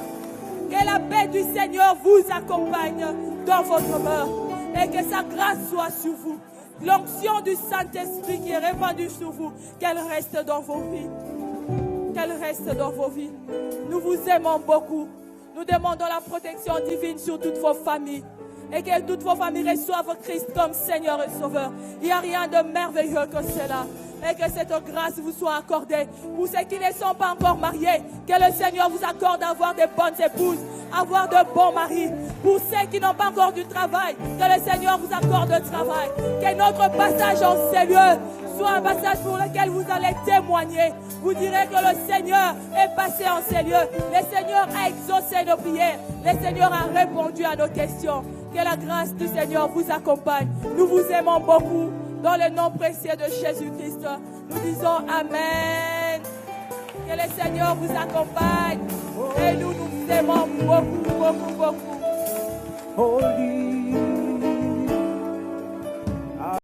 Que la paix du Seigneur vous accompagne dans vos demeures. Et que sa grâce soit sur vous. L'onction du Saint-Esprit qui est répandue sur vous, qu'elle reste dans vos vies. Qu'elle reste dans vos vies. Nous vous aimons beaucoup. Nous demandons la protection divine sur toutes vos familles. Et que toutes vos familles reçoivent Christ comme Seigneur et Sauveur. Il n'y a rien de merveilleux que cela. Et que cette grâce vous soit accordée. Pour ceux qui ne sont pas encore mariés, que le Seigneur vous accorde d'avoir des bonnes épouses, avoir de bons maris. Pour ceux qui n'ont pas encore du travail, que le Seigneur vous accorde le travail. Que notre passage en ces lieux soit un passage pour lequel vous allez témoigner. Vous direz que le Seigneur est passé en ces lieux. Le Seigneur a exaucé nos prières. Le Seigneur a répondu à nos questions. Que la grâce du Seigneur vous accompagne. Nous vous aimons beaucoup. Dans le nom précieux de Jésus-Christ, nous disons Amen. Que le Seigneur vous accompagne. Et nous aimons beaucoup, beaucoup, beaucoup. Holy.